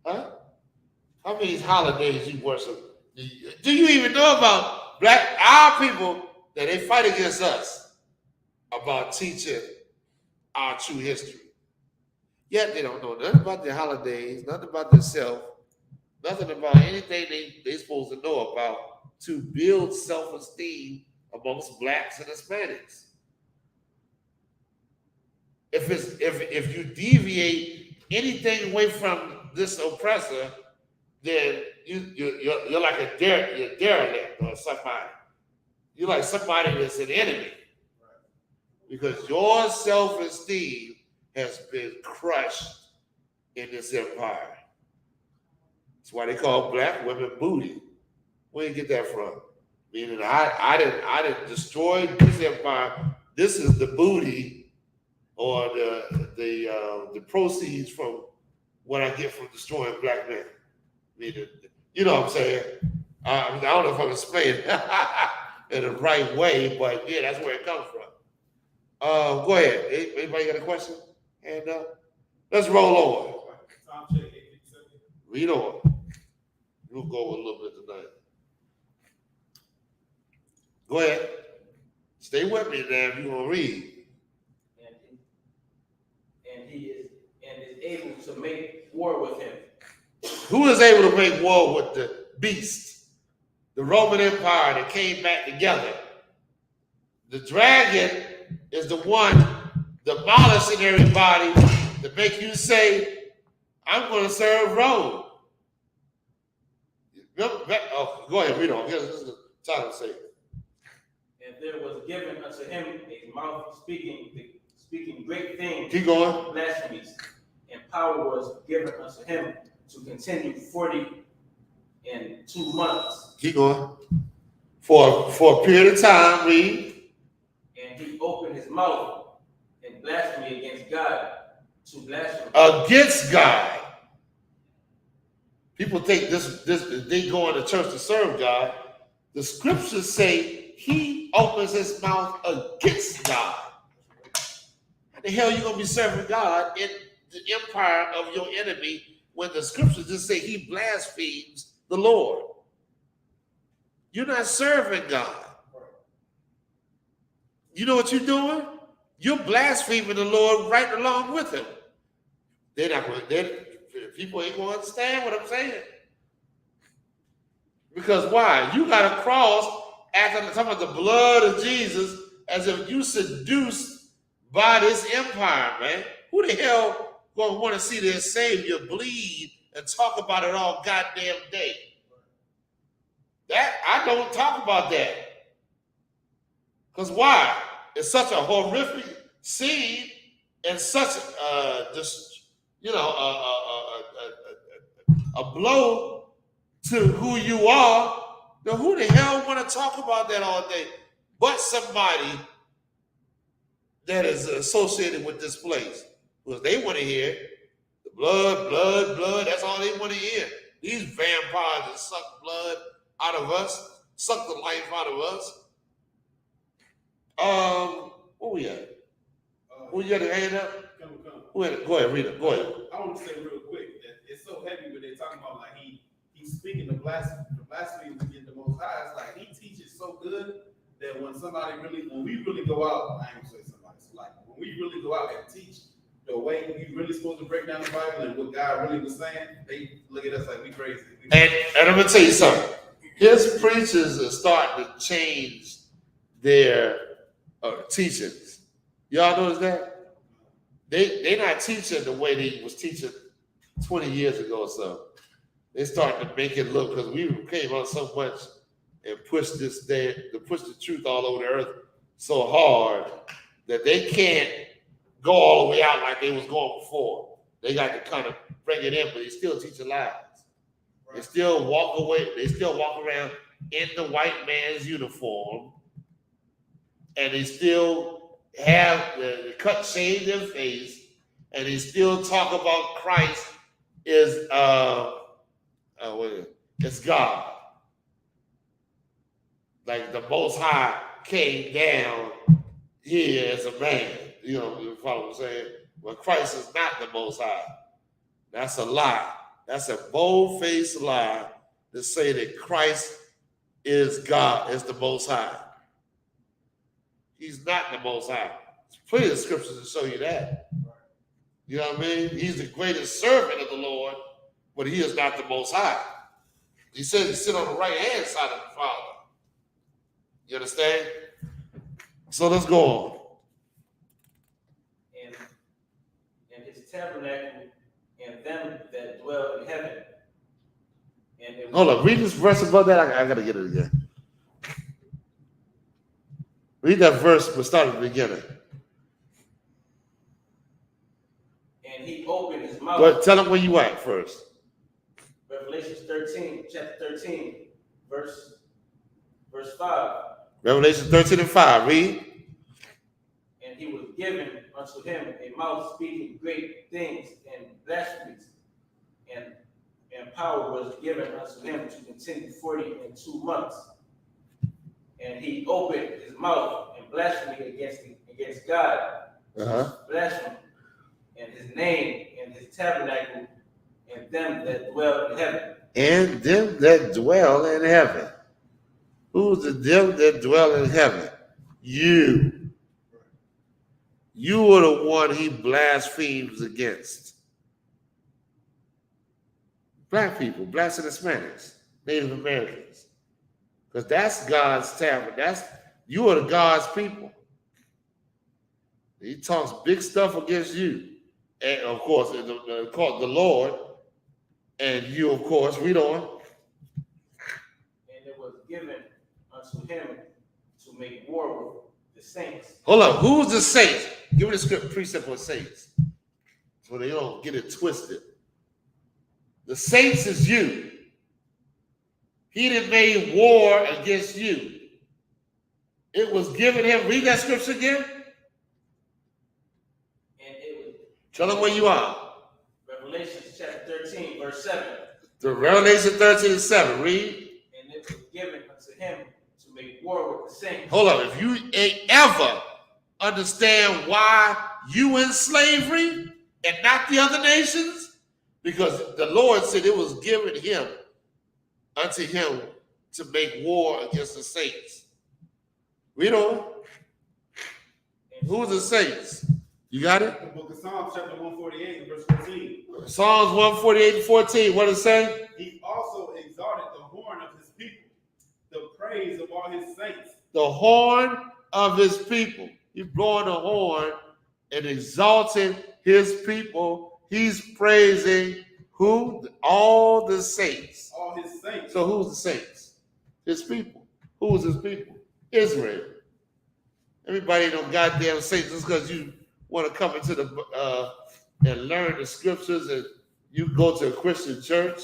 Huh? How many holidays you worship? Do you even know about our people that they fight against us about teaching our true history? Yet they don't know nothing about their holidays, nothing about themselves, nothing about anything they're supposed to know about to build self-esteem amongst blacks and Hispanics. If you deviate anything away from this oppressor, then you're like a derelict or somebody. You're like somebody that's an enemy. Because your self-esteem has been crushed in this empire. That's why they call black women booty. Where you get that from? Meaning I didn't destroy this empire. This is the booty, or the proceeds from what I get from destroying black men. Meaning, you know what I'm saying? I don't know if I'm explaining in the right way, but yeah, that's where it comes from. Go ahead. Anybody got a question? And let's roll on. Read on. We'll go a little bit tonight. Go ahead. Stay with me now if you're gonna read. And he is able to make war with him. Who is able to make war with the beast? The Roman Empire that came back together. The dragon is the one demolishing everybody to make you say, I'm going to serve Rome. Oh, go ahead, read on. This is the title of it. And there was given unto him a mouth speaking great things. Keep going. Blasphemies. And power was given unto him to continue 42 months. Keep going. For a period of time, read. And he opened his mouth in blasphemy against God to blaspheme. Against God. People think this they go into church to serve God. The scriptures say he opens his mouth against God. How the hell are you gonna be serving God in the empire of your enemy when the scriptures just say he blasphemes the Lord? You're not serving God. You know what you're doing? You're blaspheming the Lord right along with him. They're not going to, people ain't going to understand what I'm saying. Because why? You got a cross after talking about the blood of Jesus as if you seduced by this empire, man. Who the hell going to want to see their Savior bleed and talk about it all goddamn day? That I don't talk about that. Because why? It's such a horrific scene and such just, you know, a blow to who you are. Now, who the hell want to talk about that all day? But somebody that is associated with this place. Because they want to hear the blood, blood, blood. That's all they want to hear. These vampires that suck blood out of us, suck the life out of us. Where we at? Who you got your hand up? Go ahead, read it. Go ahead. I want to say real quick that it's so heavy when they're talking about like he's speaking the blasphemy against the Most High. It's like he teaches so good that when we really go out, I ain't gonna say somebody, so like when we really go out and teach the way we really supposed to break down the Bible and what God really was saying, they look at us like we crazy. And I'm gonna tell you something. His preachers are starting to change their teachings. Y'all notice that? They're not teaching the way they was teaching 20 years ago or so. They starting to make it look, because we came on so much and pushed the truth all over the earth so hard that they can't go all the way out like they was going before. They got to kind of bring it in, but they still teaching lies. Right. They still walk away. They still walk around in the white man's uniform, and they still have the cut, shave their face, and they still talk about Christ is it's God. Like the Most High came down here as a man. You know, you follow what I'm saying? Well, Christ is not the Most High. That's a lie. That's a bold-faced lie to say that Christ is God, is the Most High. He's not the Most High. There's plenty of scriptures to show you that. You know what I mean? He's the greatest servant of the Lord, but he is not the Most High. He says he sit on the right-hand side of the Father. You understand? So let's go on. And his tabernacle and them that dwell in heaven. Hold on, read this verse above that. I gotta get it again. Read that verse, but start at the beginning. And he opened his mouth. But tell them where you at first. Revelation 13, chapter 13, verse 5. Revelation 13 and 5. Read. And he was given unto him a mouth speaking great things and blasphemies, and power was given unto him to continue 42 months. And he opened his mouth in blasphemy against God, blasphemy, and his name, and his tabernacle, and them that dwell in heaven. And them that dwell in heaven. Who's the them that dwell in heaven? You. You are the one he blasphemes against. Black people, blacks and Hispanics, Native Americans. Because that's God's tabernacle. You are the God's people. He talks big stuff against you. And of course, called the Lord. And you, of course, read on. And it was given unto him to make war with the saints. Hold on, who's the saints? Give me the script precept on saints, so they don't get it twisted. The saints is you. He that made war against you. It was given him. Read that scripture again. And it was. Tell them where you are. Revelation chapter 13, verse 7. The Revelation 13 and 7. Read. And it was given unto him to make war with the saints. Hold on. If you ain't ever understand why you in slavery and not the other nations, because the Lord said it was given him unto him to make war against the saints. Read on. Who's the saints? You got it? The book of Psalms, chapter 148, and verse 14. Psalms 148 and 14. What does it say? He also exalted the horn of his people, the praise of all his saints. The horn of his people. He's blowing the horn and exalting his people. He's praising who? All the saints. All his saints. So who's the saints? His people. Who's his people? Israel. Everybody ain't no goddamn saints just because you want to come into the and learn the scriptures and you go to a Christian church.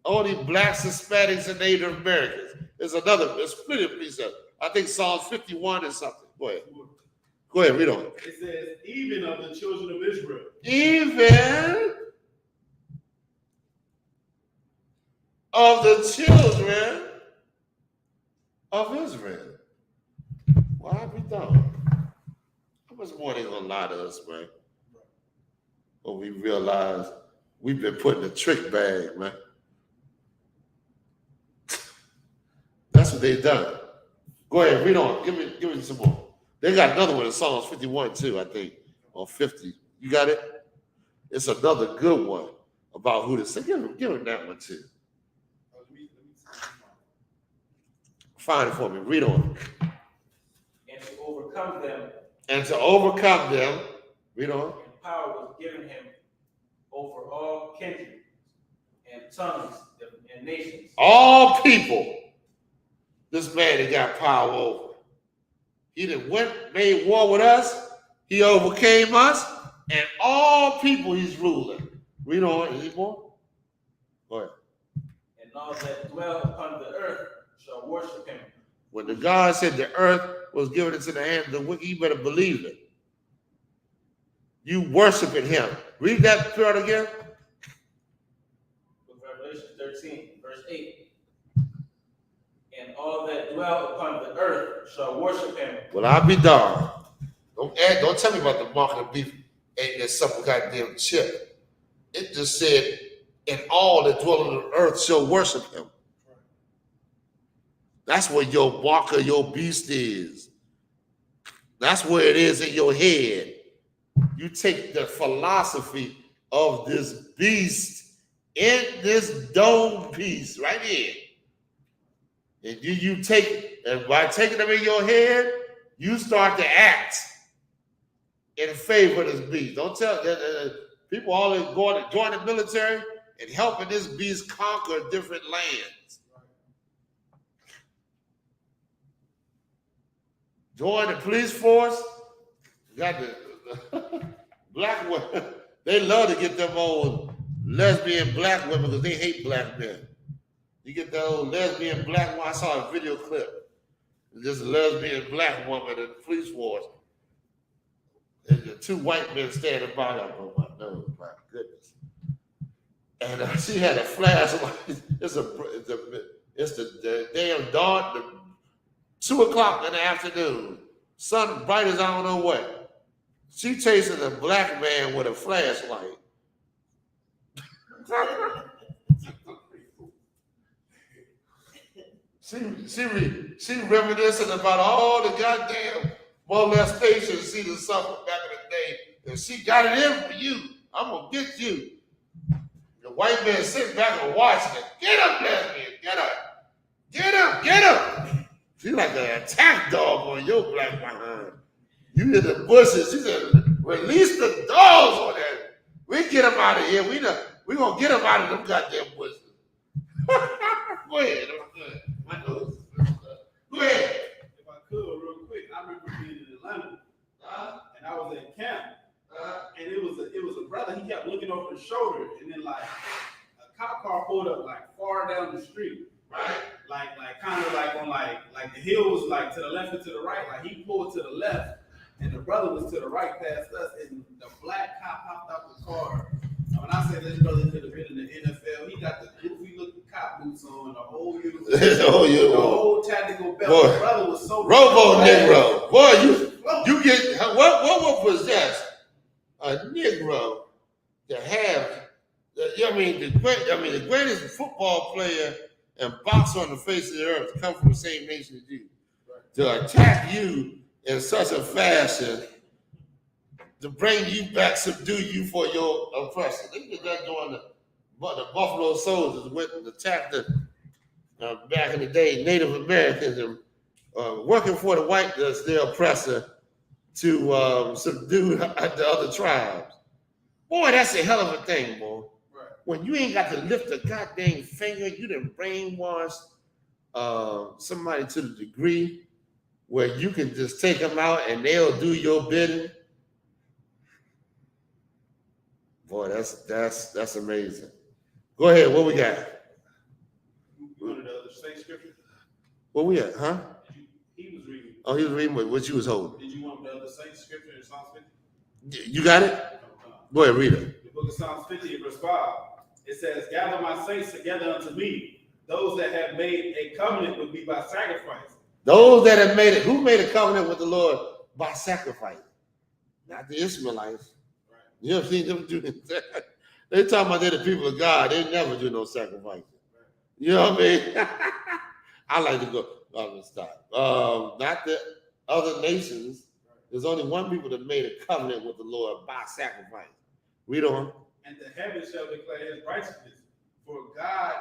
Only blacks, Hispanics, and Native Americans. There's plenty of precepts. I think Psalms 51 or something. Go ahead, read on. It says, even of the children of Israel. Even of the children of Israel. Why have we done? How much more they gonna lie to us, man? When we realize we've been put in a trick bag, man. That's what they've done. Go ahead, read on. Give me some more. They got another one in Psalms 51 too, I think, or 50. You got it? It's another good one about who to say. Give him that one too. Find it for me. Read on. And to overcome them. And to overcome them. Read on. And power was given him over all kindred and tongues and nations. All people. This man that got power over. He done made war with us. He overcame us. And all people he's ruling. Read on. Any more? Go ahead. And all that dwell upon the earth shall worship him. When the God said the earth was given into the hands of the wicked, you better believe it. You worshiping him. Read that part again. Revelation 13, verse 8. And all that dwell upon the earth shall worship him. Well, I'll be darned. Don't tell me about the mark of the beef. Ain't there some goddamn chip? It just said, and all that dwell on the earth shall worship him. That's where your mark of your beast is. That's where it is in your head. You take the philosophy of this beast in this dome piece right here. And you take, and by taking them in your head, you start to act in favor of this beast. Don't tell people always going to join the military and helping this beast conquer different lands. Join the police force. Got the black women. They love to get them old lesbian black women because they hate black men. You get that old lesbian black woman. I saw a video clip. This lesbian black woman in the police force. And the two white men standing by her. Oh my nose, my goodness. And she had a flashlight. It's the damn dawn, 2 o'clock in the afternoon. Sun bright as I don't know what. She chasing a black man with a flashlight. She reminiscing about all the goddamn molestations she done suffered back in the day. And she got it in for you. I'm gonna get you. The white man sitting back and watching it. Get up, lesbian. Get up. Get up. Get up. She's like an attack dog on your black behind. You in the bushes. She said, release the dogs on that. We get them out of here. We gonna get them out of them goddamn bushes. Go ahead. My nose. Go ahead. If I could, real quick, I remember being in Atlanta, and I was at camp, and it was a brother. He kept looking over his shoulder, and then like a cop car pulled up like far down the street, right? Like kind of like on like the hill was like to the left and to the right. Like he pulled to the left, and the brother was to the right past us, and the black cop hopped out the car. And when I said this brother could have been in the NFL, he got the goofy looking cop boots on, the whole uniform, the whole tactical belt. Boy, the brother was so Robo Negro. Boy, you get what will possess a Negro to have the greatest football player impossible on the face of the earth to come from the same nation as you, to attack you in such a fashion to bring you back, subdue you for your oppressor. They did that during the Buffalo Soldiers went and attacked the back in the day Native Americans and working for their oppressor to subdue the other tribes. Boy, that's a hell of a thing, boy. Right. When you ain't got to lift a goddamn finger, you done brainwashed somebody to the degree where you can just take them out and they'll do your bidding. Boy, that's amazing. Go ahead, what we got? You wanted the other same scripture? What we at, huh? He was reading. Oh, he was reading what you was holding. Did you want the other same scripture in Psalms 50? You got it? Go ahead, read it. The book of Psalms 50, verse 5. It says, gather my saints together unto me, those that have made a covenant with me by sacrifice. Those that have made it, who made a covenant with the Lord by sacrifice? Not the Israelites. Right. You ever seen them do that? They talking about they're the people of God. They never do no sacrifice. Right. You know what I mean? I like to go. Stop. Not the other nations. There's only one people that made a covenant with the Lord by sacrifice. Read on. And the heavens shall declare his righteousness, for God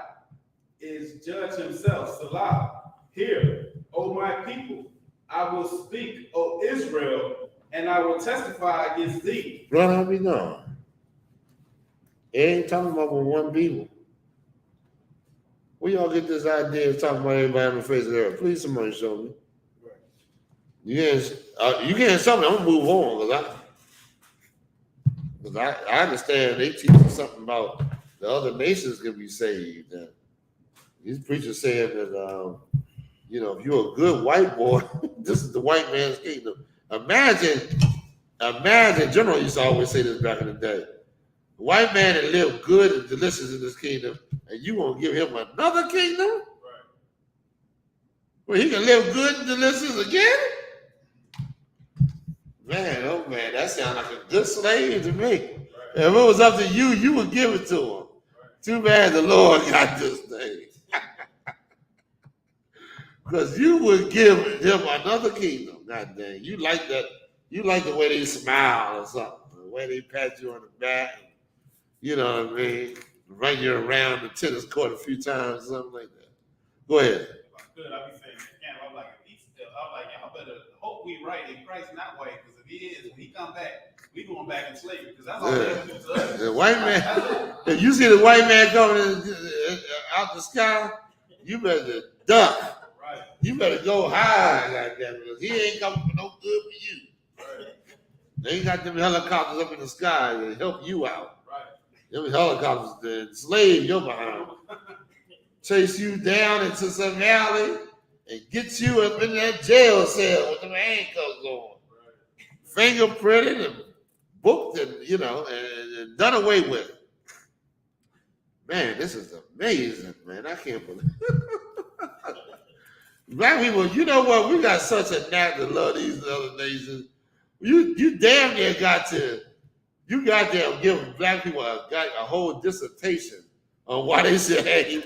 is judge himself. Salah. Hear, O my people, I will speak, O Israel, and I will testify against thee. Run on me now. It ain't talking about one people. Where y'all get this idea of talking about everybody on the face of the earth? Please, somebody show me. Right. You can't tell me. I'm gonna move on because I understand they teach us something about the other nations can be saved. And these preachers saying that if you're a good white boy, this is the white man's kingdom. Imagine. General used to always say this back in the day. The white man that lived good and delicious in this kingdom, and you won't give him another kingdom? Right. Well, he can live good and delicious again? Man, oh man, that sounds like a good slave to me. Right. If it was up to you, you would give it to him. Right. Too bad the Lord got this thing. Because you would give him another kingdom. God dang. You like that. You like the way they smile or something. The way they pat you on the back. You know what I mean? Run you around the tennis court a few times, something like that. Go ahead. Good. I be saying, I'm like, y'all better hope we right and Christ not white, because if he is, when he come back, we going back in slavery, because that's all they ever do to us. The white man. If you see the white man coming out the sky, you better duck. Right. You better go high like that, because he ain't coming for no good for you. Right. They ain't got them helicopters up in the sky to help you out. Them helicopters to enslave your behind. Chase you down into some alley and get you up in that jail cell with them handcuffs on. Right. Fingerprinted and booked and, and done away with. Man, this is amazing, man. I can't believe it. Black people, you know what? We got such a knack to love these other nations. You damn near got to give black people a whole dissertation on why they shouldn't,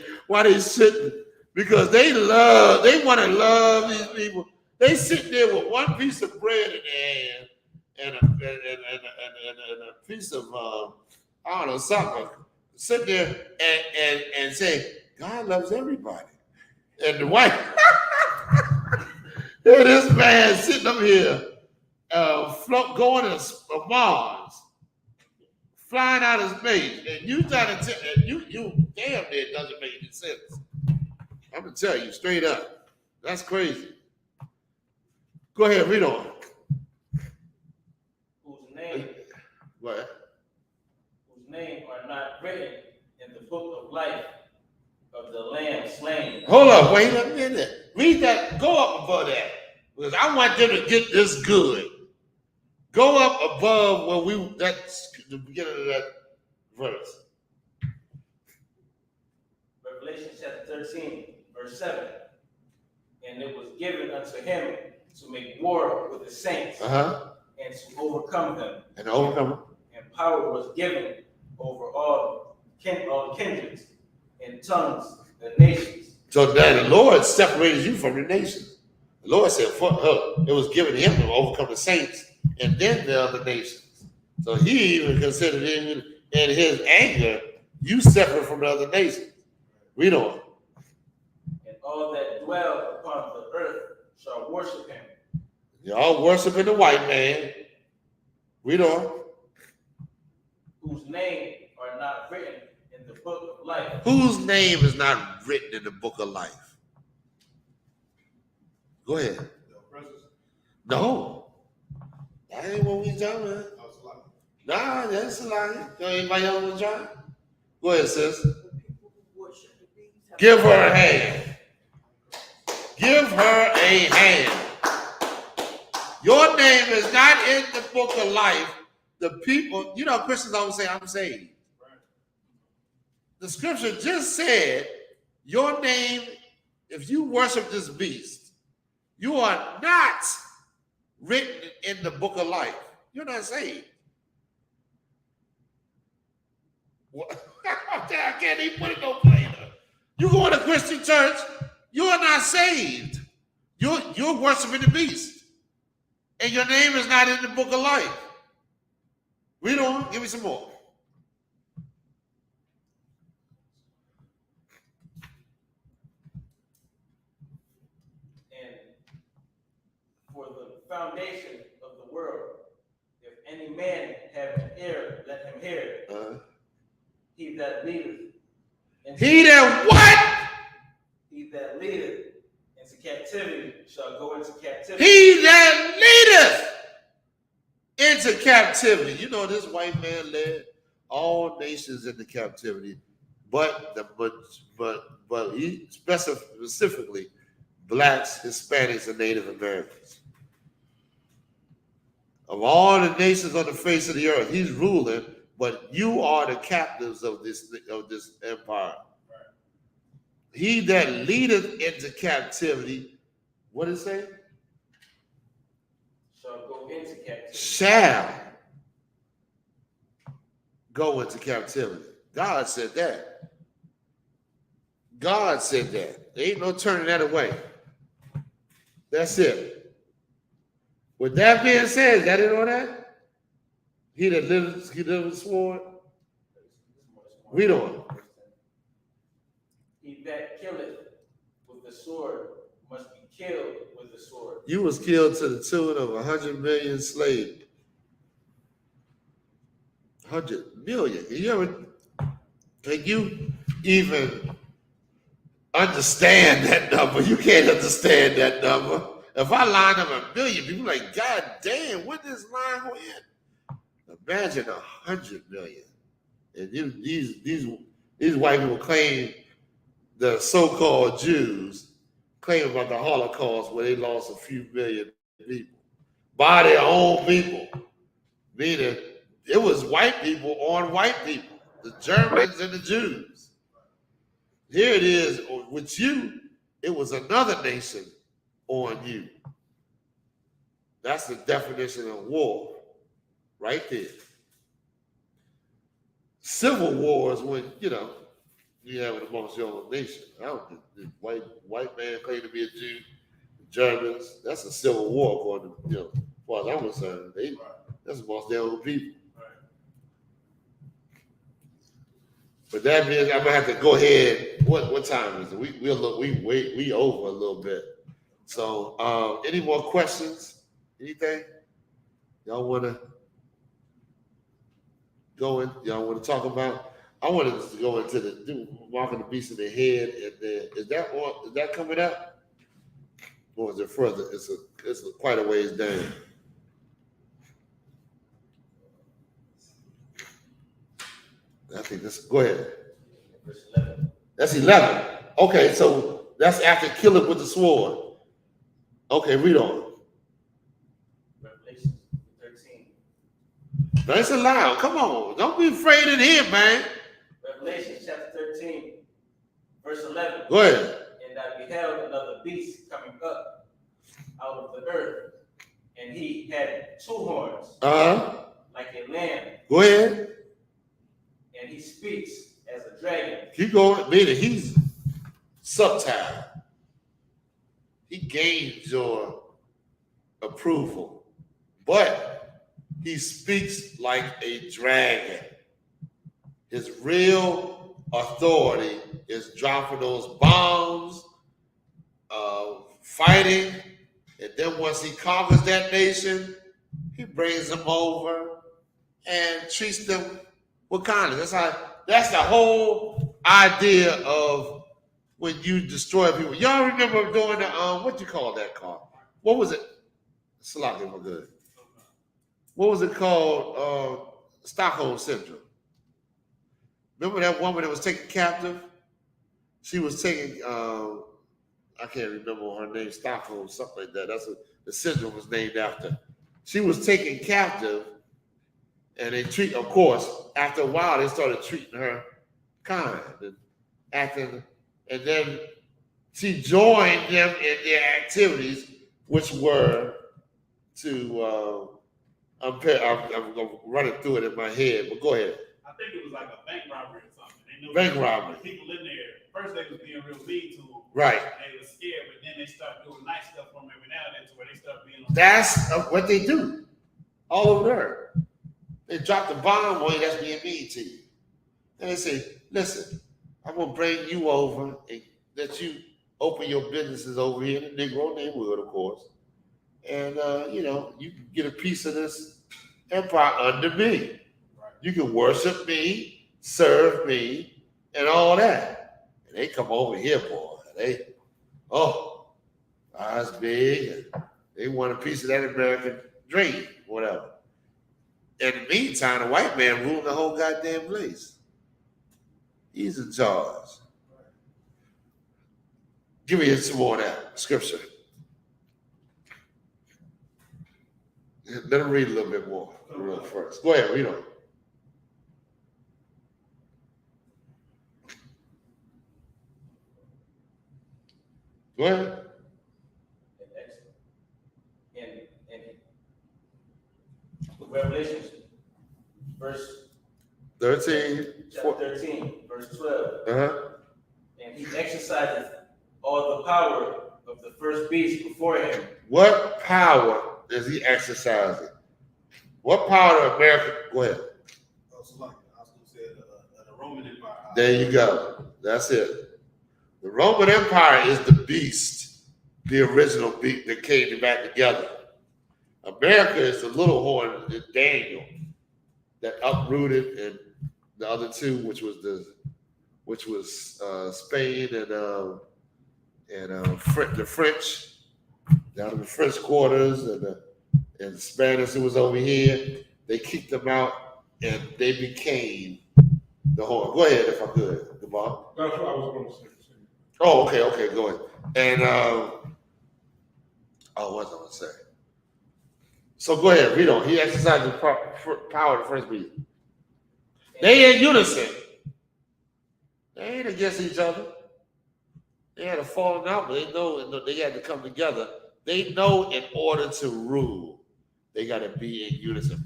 because they want to love these people. They sit there with one piece of bread in their hand and a piece of something. Sit there and say, God loves everybody. And the white, here this man sitting up here, going to Mars. Flying out of space, and you trying to tell you damn it doesn't make any sense. I'm gonna tell you straight up, that's crazy. Go ahead, read on. Whose name are not written in the book of life of the Lamb slain. Hold up, wait a minute. Read that. Go up above that, because I want them to get this good. Go up above that's the beginning of that verse. Revelation chapter 13, verse 7. And it was given unto him to make war with the saints and to overcome them. And power was given over all kindreds and tongues and nations. So now the Lord separated you from the nations. The Lord said, it was given him to overcome the saints and then the other nations. So he even considered even in his anger, you separate from the other nations. Read on. And all that dwell upon the earth shall worship him. Y'all worshiping the white man. Read on. Whose name are not written in the book of life. Whose name is not written in the book of life? Go ahead. No. That ain't what we talking about. Nah, that's a lie. Anybody else want to try? Go ahead, sis. Give her a hand. Give her a hand. Your name is not in the book of life. The people, you know, Christians always say, I'm saved. The scripture just said, your name, if you worship this beast, you are not written in the book of life. You're not saved. I can't even put it no plainer. You go to a Christian church, you are not saved. You're worshiping the beast. And your name is not in the book of life. Read on, give me some more. And for the foundation of the world, if any man have an ear, let him hear. He that leadeth. He that what? He that leadeth into captivity shall go into captivity. He that leadeth into captivity. You know, this white man led all nations into captivity, but he specifically blacks, Hispanics, and Native Americans. Of all the nations on the face of the earth, he's ruling, but you are the captives of this empire. He that leadeth into captivity, what does it say? Shall go into captivity. Shall go into captivity. God said that. God said that. There ain't no turning that away. That's it. With that being said, is that it on that? He that lives with sword. Read on. He that killeth with the sword must be killed with the sword. You was killed to the tune of 100 million slaves. 100 million. Can you even understand that number? You can't understand that number. If I line up 1 million, people are like, God damn, what this line go in? Imagine 100 million. And these white people claim, the so-called Jews claim about the Holocaust where they lost a few million people by their own people. Meaning it was white people on white people, the Germans and the Jews. Here it is with you, it was another nation on you. That's the definition of war right there. Civil war is when, you have it amongst your own nation. The white man claim to be a Jew, the Germans, that's a civil war according to, as far as I'm concerned. That's amongst their own people. But that means I'm gonna have to go ahead. What time is it? We over a little bit. So any more questions? Anything? Y'all wanna go in? Y'all wanna talk about? I wanted to go into the marking the beast in the head, and then is that coming up? Or is it further? It's quite a ways down. I think this. Go ahead. Verse 11. That's 11. Okay, so that's after killing with the sword. Okay, read on. Revelation 13. That's allowed. Come on, don't be afraid in here, man. Revelation chapter 13, verse 11. Go ahead. And I beheld another beast coming up out of the earth, and he had 2 horns, like a lamb. Go ahead. And he speaks as a dragon. Keep going. Meaning he's subtle. He gains your approval, but he speaks like a dragon. His real authority is dropping those bombs, fighting, and then once he conquers that nation, he brings them over and treats them with kindness. That's the whole idea of when you destroy people. Y'all remember doing the what you call that car? What was it? Sloppy, my good. What was it called? Stockholm Syndrome. Remember that woman that was taken captive? She was taken, I can't remember her name, Stockholm, something like that. That's what the syndrome was named after. She was taken captive, and they of course, after a while, they started treating her kind and acting, and then she joined them in their activities, which were to, I'm running through it in my head, but go ahead. I think it was like a bank robbery or something. They knew Bank robbery. People in there, first they was being real mean to them. Right. They were scared, but then they start doing nice stuff for them every now and then to where they start being. That's what they do all over there. They drop the bomb on you, that's being mean to you. And they say, listen, I'm going to bring you over and let you open your businesses over here in the Negro neighborhood, of course. And, you can get a piece of this empire under me. You can worship me, serve me, and all that. And they come over here, boy. Eyes big, and they want a piece of that American dream, whatever. In the meantime, the white man ruling the whole goddamn place. He's in charge. Give me some more of that scripture. Let him read a little bit more real first. Go ahead, read on. Go ahead. In Revelations, verse 13. Chapter 13, verse 12. Uh-huh. And he exercises all the power of the first beast before him. What power is he exercising? What power of America? Go ahead. So like I was going to say the Roman Empire. There you go. That's it. The Roman Empire is the beast, the original beast that came back together. America is the little horn in Daniel that uprooted, and the other two, which was Spain and the French down in the French quarters, and the Spanish who was over here. They kicked them out, and they became the horn. Go ahead, if I could, Gamal. That's what I was going to say. Oh, okay, go ahead. And what was I going to say? So go ahead, read on. He exercised the power of the first beast. They in unison. They ain't against each other. They had a falling out, but they know they had to come together. They know in order to rule, they got to be in unison.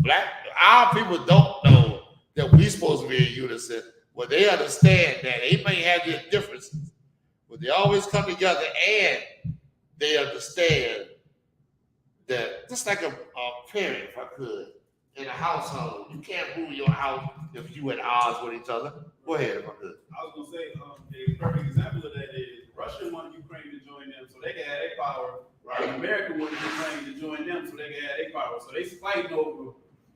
Our people don't know that we're supposed to be in unison. Well, they understand that they may have their differences, but they always come together, and they understand that just like a parent, if I could, in a household, you can't rule your house if you at odds with each other. Go ahead, if I could. I was going to say, a perfect example of that is Russia wanted Ukraine to join them so they can have their power. Right. America wanted Ukraine to join them so they can have their power. So they fighting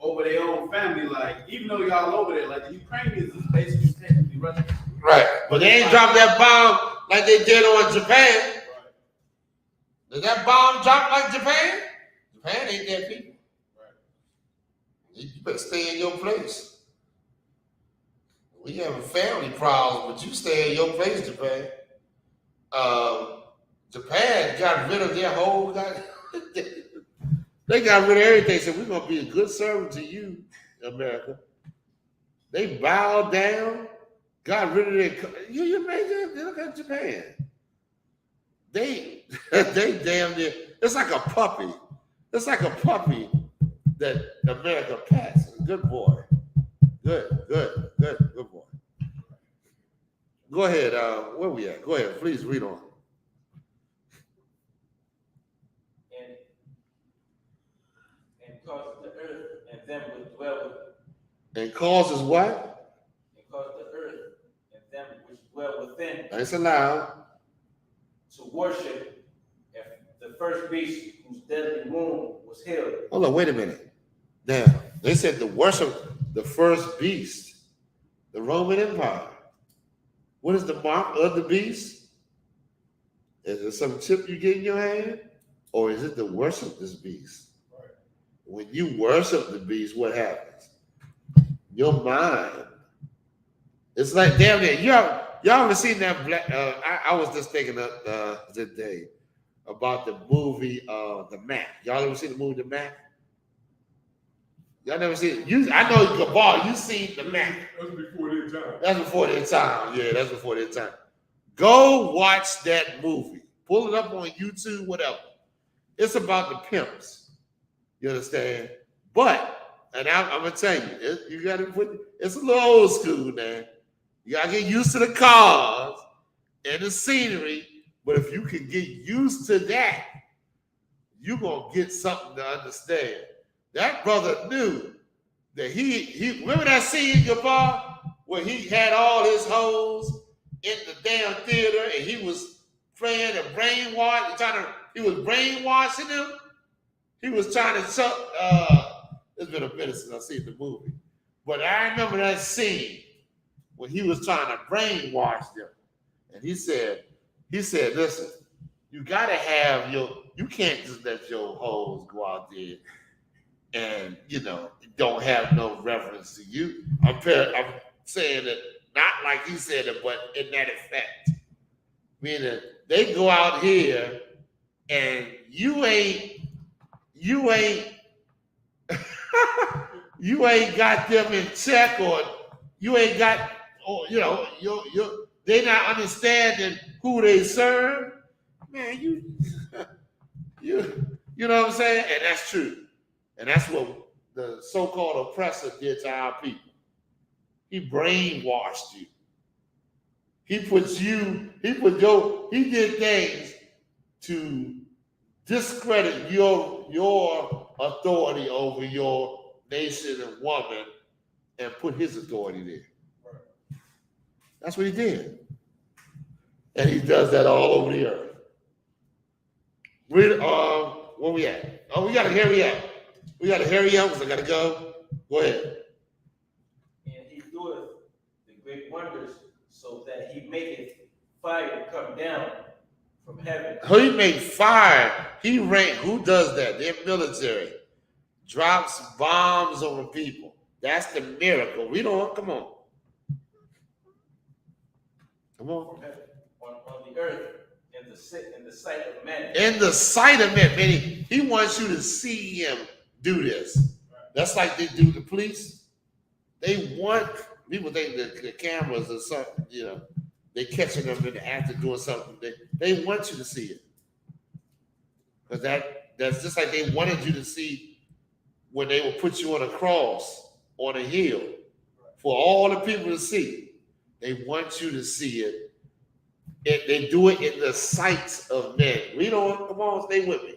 over their own family. Like, even though y'all over there, like the Ukrainians is basically technically Russian. Right. But they ain't dropped that bomb like they did on Japan. Right. Did that bomb drop like Japan? Japan ain't that people. Right. You better stay in your place. We having family problems, but you stay in your place, Japan. Japan got rid of their whole they got rid of everything. Said, we're gonna be a good servant to you, America. They bowed down, got rid of their. You imagine? Look at Japan. They damn near. It's like a puppy. It's like a puppy that America pats. Good boy. Good boy. Go ahead. Where we at? Go ahead. Please read on. And causes the earth and them which dwell with. And causes what? And causes the earth and them which dwell within. Nice and loud. To worship the first beast whose deadly wound was healed. Hold on, wait a minute. Now, they said to worship the first beast, the Roman Empire. What is the mark of the beast? Is it some chip you get in your hand? Or is it to worship this beast? Right. When you worship the beast, what happens? Your mind. It's like, damn it. Y'all ever seen that black? I was just thinking today about the movie The Mac. Y'all ever seen the movie The Mac? Y'all never seen it? I know Gabar, you seen The Mac. That's before their time. That's before their time. Yeah, that's before their time. Go watch that movie. Pull it up on YouTube, whatever. It's about the pimps. You understand? But, and I'm gonna tell you, you gotta it's a little old school now. You gotta get used to the cars and the scenery. But if you can get used to that, you're gonna get something to understand. That brother knew that he remember that scene in your bar where he had all his hoes in the damn theater and he was playing a brainwash, he was brainwashing them. He was trying to it's been a minute since I've seen the movie. But I remember that scene when he was trying to brainwash them. And he said, listen, you gotta have you can't just let your hoes go out there and don't have no reverence to you. I'm saying it not like he said it, but in that effect. Meaning they go out here and you ain't you ain't got them in check, or you ain't got, or they not understanding who they serve. Man, you know what I'm saying? And that's true. And that's what the so-called oppressor did to our people. He brainwashed you. He did things to discredit your authority over your nation and woman and put his authority there. That's what he did. And he does that all over the earth. Where we at? Oh, we gotta hurry up. Because I gotta go. Go ahead. And he doeth the great wonders, so that he maketh fire come down from heaven. He made fire. He rained. Who does that? Their military drops bombs over people. That's the miracle. We don't. Come on. On the earth, in the sight of men. In the sight of men, meaning he wants you to see him do this. That's like they do the police. They want people think that the cameras or something, they catching them in the act of doing something. They want you to see it. Because that's just like they wanted you to see when they would put you on a cross on a hill for all the people to see. They want you to see it. They do it in the sight of men. Read on. Come on, stay with me.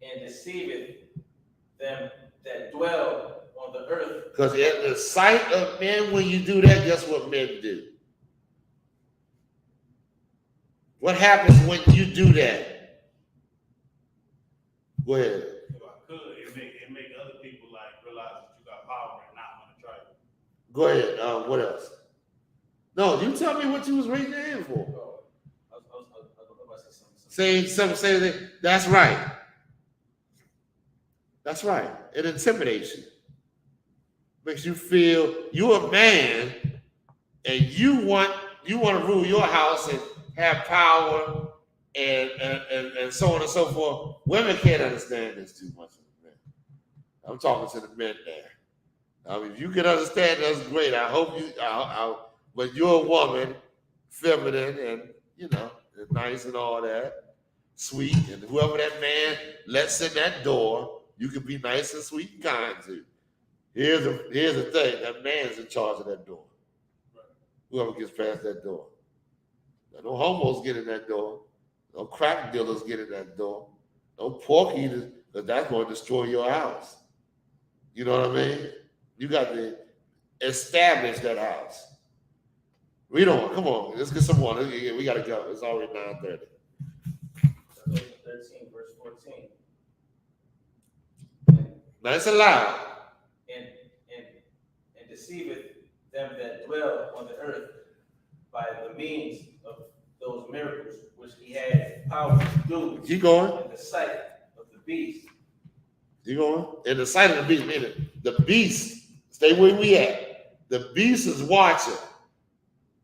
And deceiveth them that dwell on the earth. Because in the sight of men, when you do that, guess what men do? What happens when you do that? Go ahead. If I could, it make other people realize that you got power and not want to try it. Go ahead. What else? No, you tell me what you was raising your hand for. Say something. That's right. That's right. It intimidates you. Makes you feel you're a man and you want to rule your house and have power and so on and so forth. Women can't understand this too much. I'm talking to the men there. If you can understand, that's great. I hope you. But you're a woman, feminine, and nice and all that, sweet, and whoever that man lets in that door, you can be nice and sweet and kind to. Here's the thing: that man's in charge of that door. Whoever gets past that door. Now, no homos get in that door. No crack dealers get in that door. No pork eaters, because that's going to destroy your house. You know what I mean? You got to establish that house. Read on. Come on. Let's get some more. We got to go. It's already 9:30. 13, verse 14. Now it's allowed. And deceiveth them that dwell on the earth by the means of those miracles which he had power to do. Keep going. In the sight of the beast. Keep going. In the sight of the beast, meaning the beast, stay where we at. The beast is watching.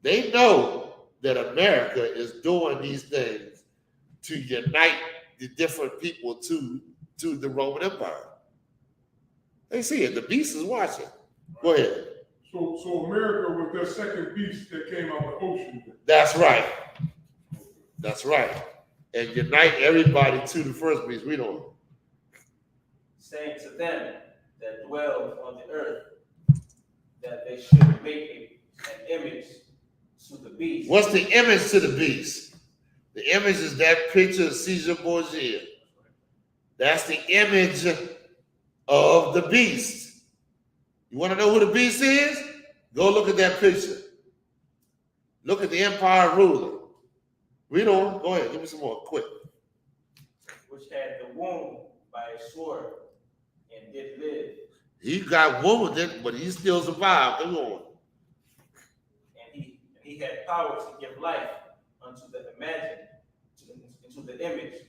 They know that America is doing these things to unite the different people to the Roman Empire. They see it. The beast is watching. Go ahead. So America was that second beast that came out of the ocean. That's right. That's right. And unite everybody to the first beast. Read on. Saying to them that dwell on the earth that they should make an image to the beast. What's the image to the beast? The image is that picture of Caesar Borgia. That's the image of the beast. You want to know who the beast is? Go look at that picture. Look at the empire ruler. Read on. Go ahead. Give me some more. Quick. Which had the wound by a sword and did live. He got wounded, but he still survived. Come on. And he had power to give life unto the into the image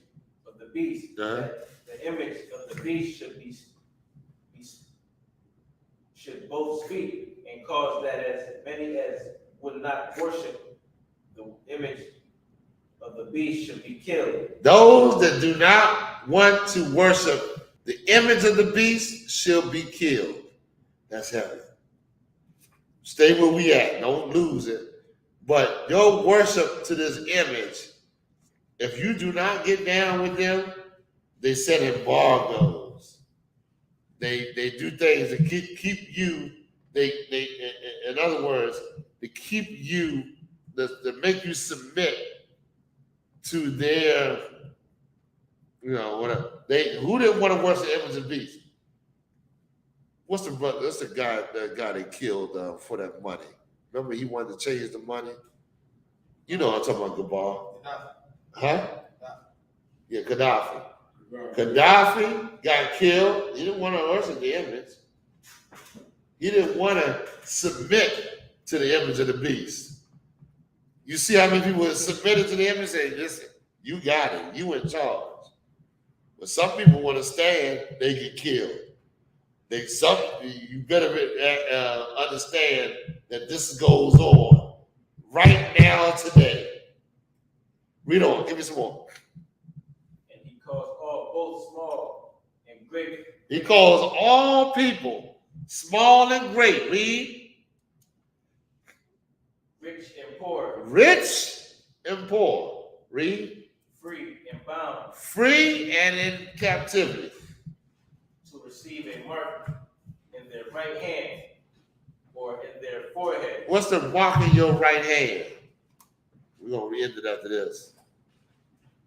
of the beast. That the image of the beast should both speak and cause that as many as would not worship the image of the beast should be killed. Those that do not want to worship the image of the beast shall be killed. That's heaven. Stay where we at. Don't lose it. But your worship to this image, if you do not get down with them, they set embargoes. They do things to keep you. They in other words, to keep you, to make you submit to their, whatever. Who didn't want to worship the image of the beast? What's the brother? That's the guy they killed for that money. Remember, he wanted to change the money. You know what I'm talking about, Gabar. Huh? Yeah, Gaddafi. Gaddafi got killed. He didn't want to worship the image. He didn't want to submit to the image of the beast. You see how many people submitted to the image and say, listen, you got it. You in charge. But some people want to stand, they get killed. You better understand that this goes on right now, today. Read on. Give me some more. And he calls all, both small and great. He calls all people, small and great. Read. Rich and poor. Rich and poor. Read. Free and bound. Free and in captivity. To receive a mark in their right hand or in their forehead. What's the mark in your right hand? We're going to read it after this.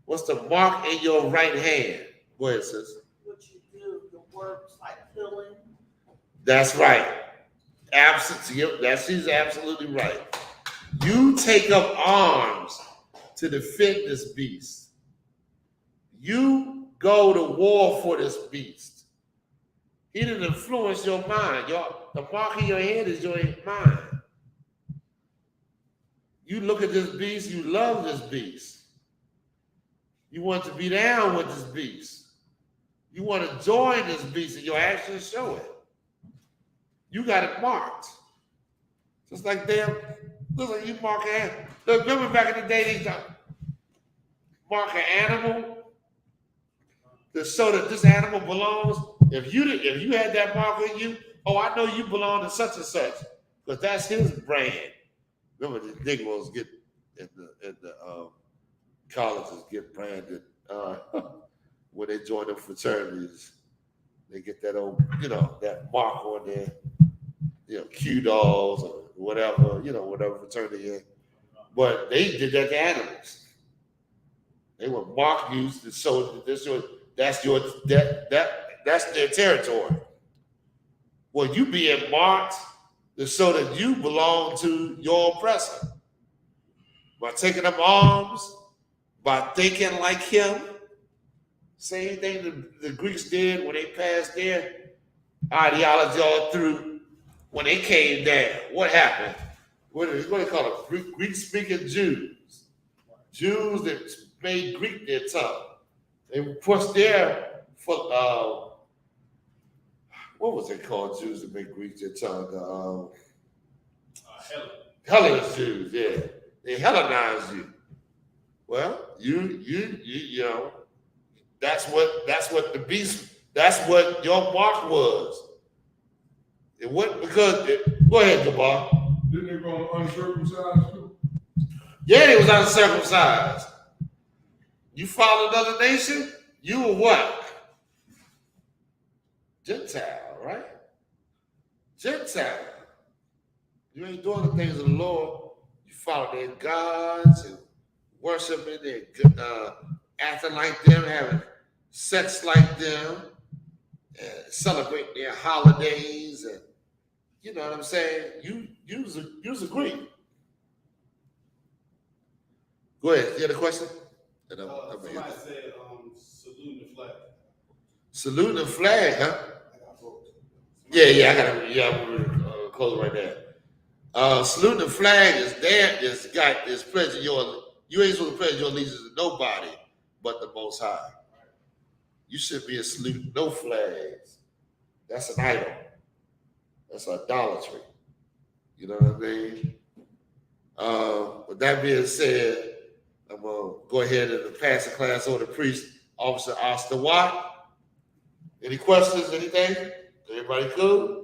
What's the mark in your right hand? Go ahead, sis. What you do, the works like healing. That's right. She's absolutely right. You take up arms to defend this beast. You go to war for this beast. He didn't influence your mind. The mark in your head is your mind. You look at this beast, you love this beast. You want to be down with this beast. You want to join this beast, and your actions show it. You got it marked. Just like look like you mark an animal. Look, remember back in the day, they used to mark an animal to show that this animal belongs. If you had that mark on you, I know you belong to such and such, because that's his brand. Remember, the Negroes get in the colleges get branded when they join the fraternities. They get that old, that mark on there, Q dolls or whatever, whatever fraternity in. But they did that to animals. They would mark you to show that's their territory. Well, you being marked to show that you belong to your oppressor. By taking up arms, by thinking like him. Same thing the Greeks did when they passed their ideology all through. When they came down, what happened? What do they call it? Greek-speaking Jews. Jews that made Greek their tongue. They pushed their, what was it called? Jews that made Greek their tongue? Hellenist Jews, yeah. They Hellenized you. Well, you know, that's what the beast, that's what your mark was. It wasn't go ahead, Gabar. Didn't they call them uncircumcised too? Yeah, they was uncircumcised. You follow another nation, you were what? Gentile, right? Gentile. You ain't doing the things of the Lord. You follow their gods and worshiping their acting like them, having sex like them, and celebrating their holidays, and you know what I'm saying? You was a Greek. Go ahead. You had a question? Somebody said saluting the flag. Saluting the flag, huh? Yeah, I'm close right there. Saluting the flag is pledging you ain't supposed to pledge your allegiance to nobody but the Most High. You should be a salute no flags. That's an idol. That's idolatry. You know what I mean? With that being said, I'm gonna go ahead and pass the class over to Priest Officer Oscar Watt. Any questions? Anything? Everybody cool?